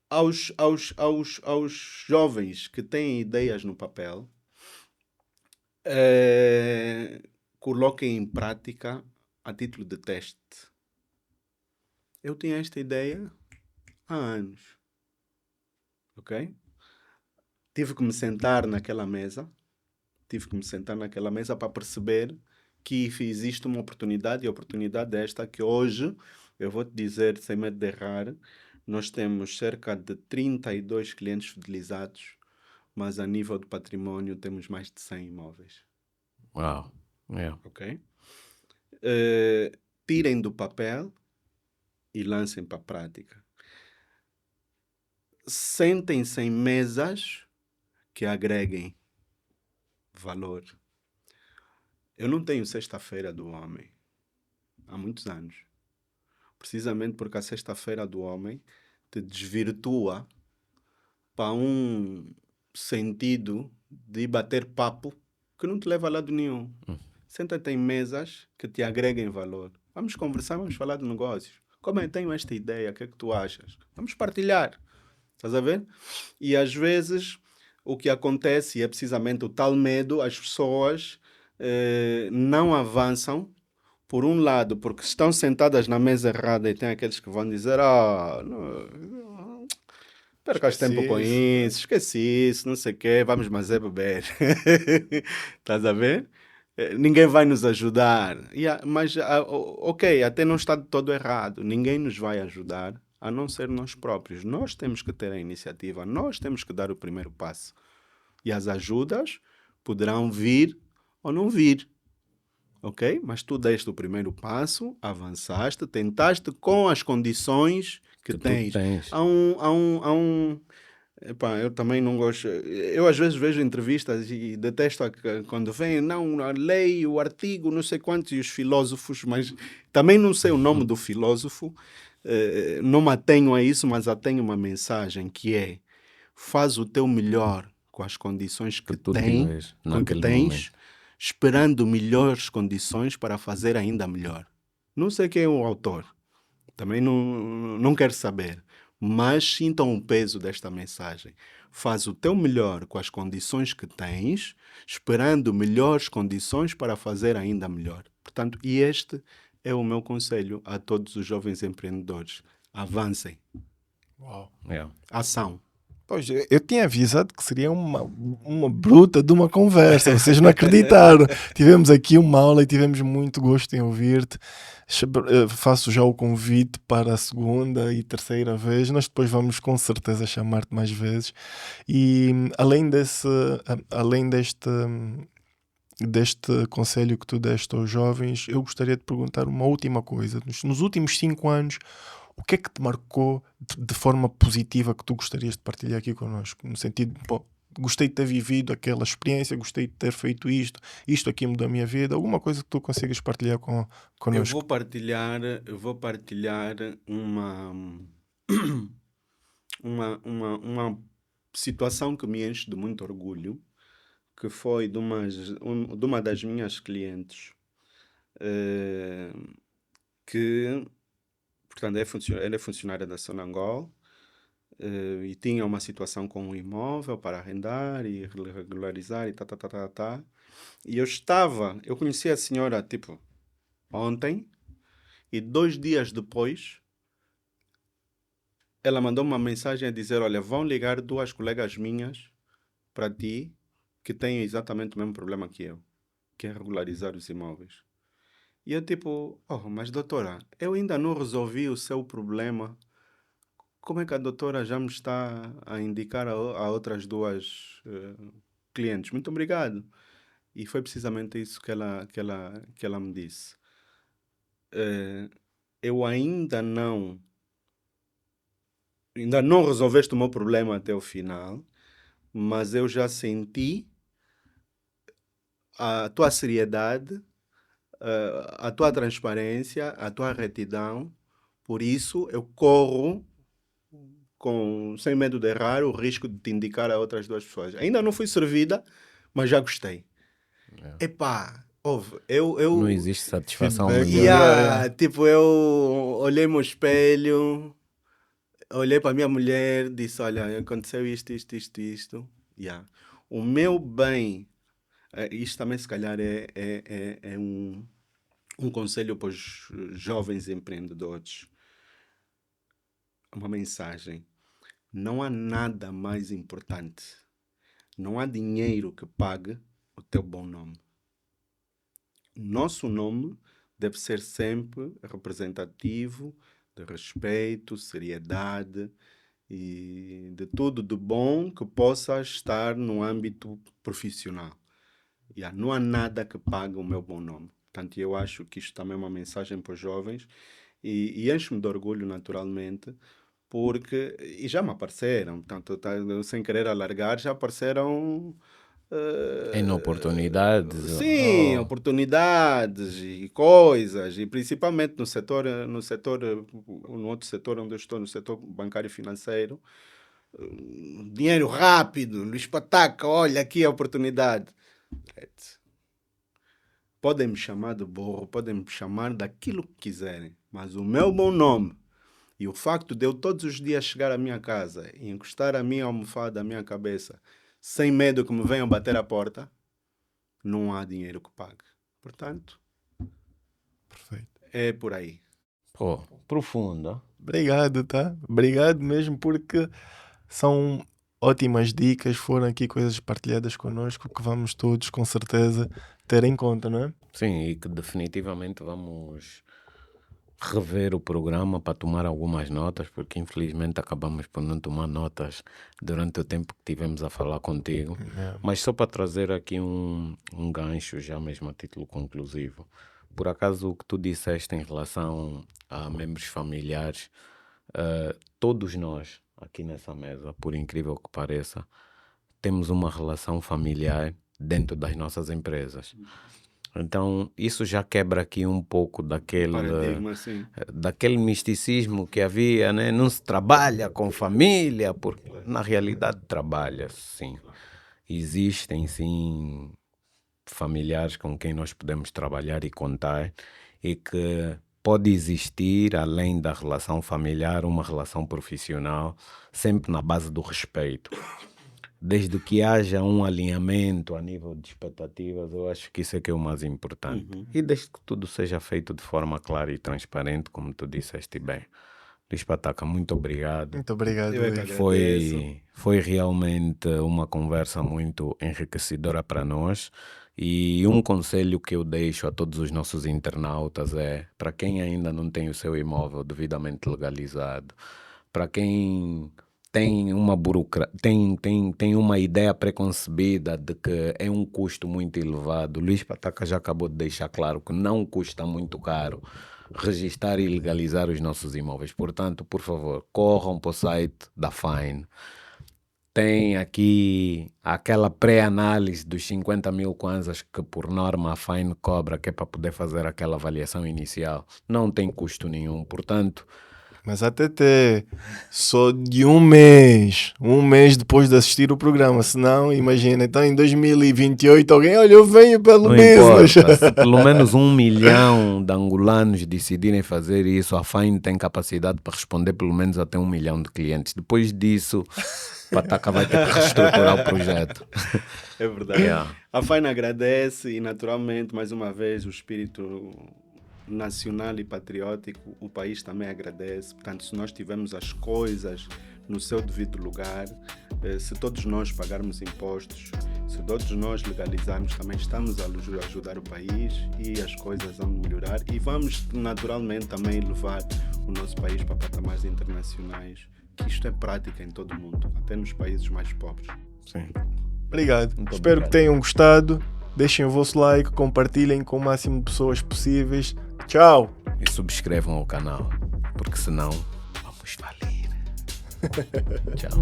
Aos jovens que têm ideias no papel, coloquem em prática a título de teste. Eu tinha esta ideia há anos. Ok? Tive que me sentar naquela mesa. Para perceber que existe uma oportunidade, e a oportunidade é esta que hoje, eu vou te dizer, sem medo de errar, nós temos cerca de 32 clientes fidelizados, mas a nível de património temos mais de 100 imóveis. Uau. É. Ok? Tirem do papel e lancem para a prática. Sentem-se em mesas que agreguem valor. Eu não tenho sexta-feira do homem há muitos anos. Precisamente porque a sexta-feira do homem te desvirtua para um sentido de bater papo que não te leva a lado nenhum. Senta-te em mesas que te agreguem valor. Vamos conversar, vamos falar de negócios. Como eu tenho esta ideia, o que é que tu achas? Vamos partilhar. Estás a ver? E às vezes o que acontece é precisamente o tal medo, as pessoas não avançam. Por um lado, porque estão sentadas na mesa errada e tem aqueles que vão dizer: não percas Esqueci tempo com isso, né? isso, esqueci isso, não sei o quê, vamos mais é beber. Estás a ver? Ninguém vai nos ajudar. Mas, ok, até não está de todo errado. Ninguém nos vai ajudar, a não ser nós próprios. Nós temos que ter a iniciativa, nós temos que dar o primeiro passo. E as ajudas poderão vir ou não vir. Ok? Mas tu deste o primeiro passo, avançaste, tentaste com as condições que Que tu tens. tens. Epá, eu também não gosto. Eu às vezes vejo entrevistas e detesto quando vem, não, a lei, o artigo, não sei quantos, e os filósofos, mas também não sei o nome do filósofo, não me atenho a isso, mas atenho uma mensagem que é: faz o teu melhor com as condições Que tu tens que naquele tens, momento. esperando melhores condições para fazer ainda melhor. Não sei quem é o autor, também não quero saber, mas sintam o peso desta mensagem. Faz o teu melhor com as condições que tens, esperando melhores condições para fazer ainda melhor. Portanto, e este é o meu conselho a todos os jovens empreendedores. Avancem. Uau. É. Ação. Pois, eu tinha avisado que seria uma bruta de uma conversa, vocês não acreditaram. Tivemos aqui uma aula e tivemos muito gosto em ouvir-te. Faço já o convite para a segunda e terceira vez. Nós depois vamos com certeza chamar-te mais vezes. E além deste conselho que tu deste aos jovens, eu gostaria de perguntar uma última coisa. Nos últimos 5 anos, o que é que te marcou de forma positiva que tu gostarias de partilhar aqui connosco? No sentido, pô, gostei de ter vivido aquela experiência, gostei de ter feito isto aqui mudou a minha vida. Alguma coisa que tu consigas partilhar Eu connosco? vou partilhar uma situação que me enche de muito orgulho, que foi de uma das minhas clientes, eh, que, portanto, ela é funcionária da Sonangol, e tinha uma situação com um imóvel para arrendar e regularizar e tá, tá, tá, tá, tá. E eu conheci a senhora, tipo, ontem, e 2 dias depois, ela mandou uma mensagem a dizer, olha, vão ligar 2 colegas minhas para ti, que têm exatamente o mesmo problema que eu, que é regularizar os imóveis. E eu tipo, oh, mas doutora, eu ainda não resolvi o seu problema. Como é que a doutora já me está a indicar a outras 2 clientes? Muito obrigado. E foi precisamente isso que ela me disse. Eu ainda não resolveste o meu problema até o final, mas eu já senti a tua seriedade, a tua transparência, a tua retidão. Por isso, eu corro sem medo de errar o risco de te indicar a outras 2 pessoas. Ainda não fui servida, mas já gostei. Epá, ouve, Não existe satisfação Feedback, melhor. yeah. tipo, eu olhei-me ao espelho, olhei para a minha mulher, disse, olha, aconteceu isto, isto, isto, isto. Yeah. O meu bem, isto também se calhar é um conselho para os jovens empreendedores. Uma mensagem. Não há nada mais importante. Não há dinheiro que pague o teu bom nome. Nosso nome deve ser sempre representativo de respeito, seriedade e de tudo de bom que possa estar no âmbito profissional. Não há nada que pague o meu bom nome. Portanto, eu acho que isto também é uma mensagem para os jovens e enche-me de orgulho, naturalmente, porque e já me apareceram, portanto, eu sem querer alargar, já apareceram Em oportunidades. sim, Oh, oportunidades e coisas, e principalmente no outro setor onde eu estou, no setor bancário e financeiro, dinheiro rápido, Luís Pataca, olha aqui a oportunidade. Podem me chamar de burro, podem me chamar daquilo que quiserem, mas o meu bom nome e o facto de eu todos os dias chegar à minha casa e encostar a minha almofada à minha cabeça, sem medo que me venham bater à porta, não há dinheiro que pague. Portanto, Perfeito. é por aí. pô, profunda. Obrigado, tá? Obrigado mesmo, porque são ótimas dicas, foram aqui coisas partilhadas connosco que vamos todos, com certeza, ter em conta, não é? Sim, e que definitivamente vamos rever o programa para tomar algumas notas, porque infelizmente acabamos por não tomar notas durante o tempo que tivemos a falar contigo. Mas só para trazer aqui um gancho, já mesmo a título conclusivo. Por acaso o que tu disseste em relação a membros familiares, todos nós aqui nessa mesa, por incrível que pareça, temos uma relação familiar dentro das nossas empresas. Então, isso já quebra aqui um pouco Paradigma, sim. daquele misticismo que havia, né? Não se trabalha com família, porque na realidade trabalha, sim. Existem, sim, familiares com quem nós podemos trabalhar e contar, e que pode existir, além da relação familiar, uma relação profissional, sempre na base do respeito. Desde que haja um alinhamento a nível de expectativas, eu acho que isso é que é o mais importante. E desde que tudo seja feito de forma clara e transparente, como tu disseste bem. Luís Pataca, muito obrigado. Muito obrigado, Eu é que Luís. agradeço. Foi realmente uma conversa muito enriquecedora para nós. E um conselho que eu deixo a todos os nossos internautas é, para quem ainda não tem o seu imóvel devidamente legalizado, para quem tem uma ideia preconcebida de que é um custo muito elevado, Luís Pataca já acabou de deixar claro que não custa muito caro registrar e legalizar os nossos imóveis. Portanto, por favor, corram para o site da Fine. Tem aqui aquela pré-análise dos 50 mil kwanzas que por norma a Fine cobra, que é para poder fazer aquela avaliação inicial. Não tem custo nenhum. Portanto, Mas a TT, só de um mês depois de assistir o programa, senão, imagina, então em 2028 alguém, olha, eu venho pelo Não business. importa, se pelo menos 1 milhão de angolanos decidirem fazer isso, a Fine tem capacidade para responder pelo menos até 1 milhão de clientes. Depois disso, Pataca vai ter que reestruturar o projeto. É verdade. Yeah. A Fine agradece e, naturalmente, mais uma vez, o espírito nacional e patriótico, o país também agradece. Portanto, se nós tivermos as coisas no seu devido lugar, se todos nós pagarmos impostos, se todos nós legalizarmos, também estamos a ajudar o país e as coisas vão melhorar e vamos naturalmente também levar o nosso país para patamares internacionais, que isto é prática em todo o mundo, até nos países mais pobres. Sim. Obrigado. Muito Espero obrigado. que tenham gostado. Deixem o vosso like, compartilhem com o máximo de pessoas possíveis. Tchau! E subscrevam o canal, porque senão vamos falir. Tchau.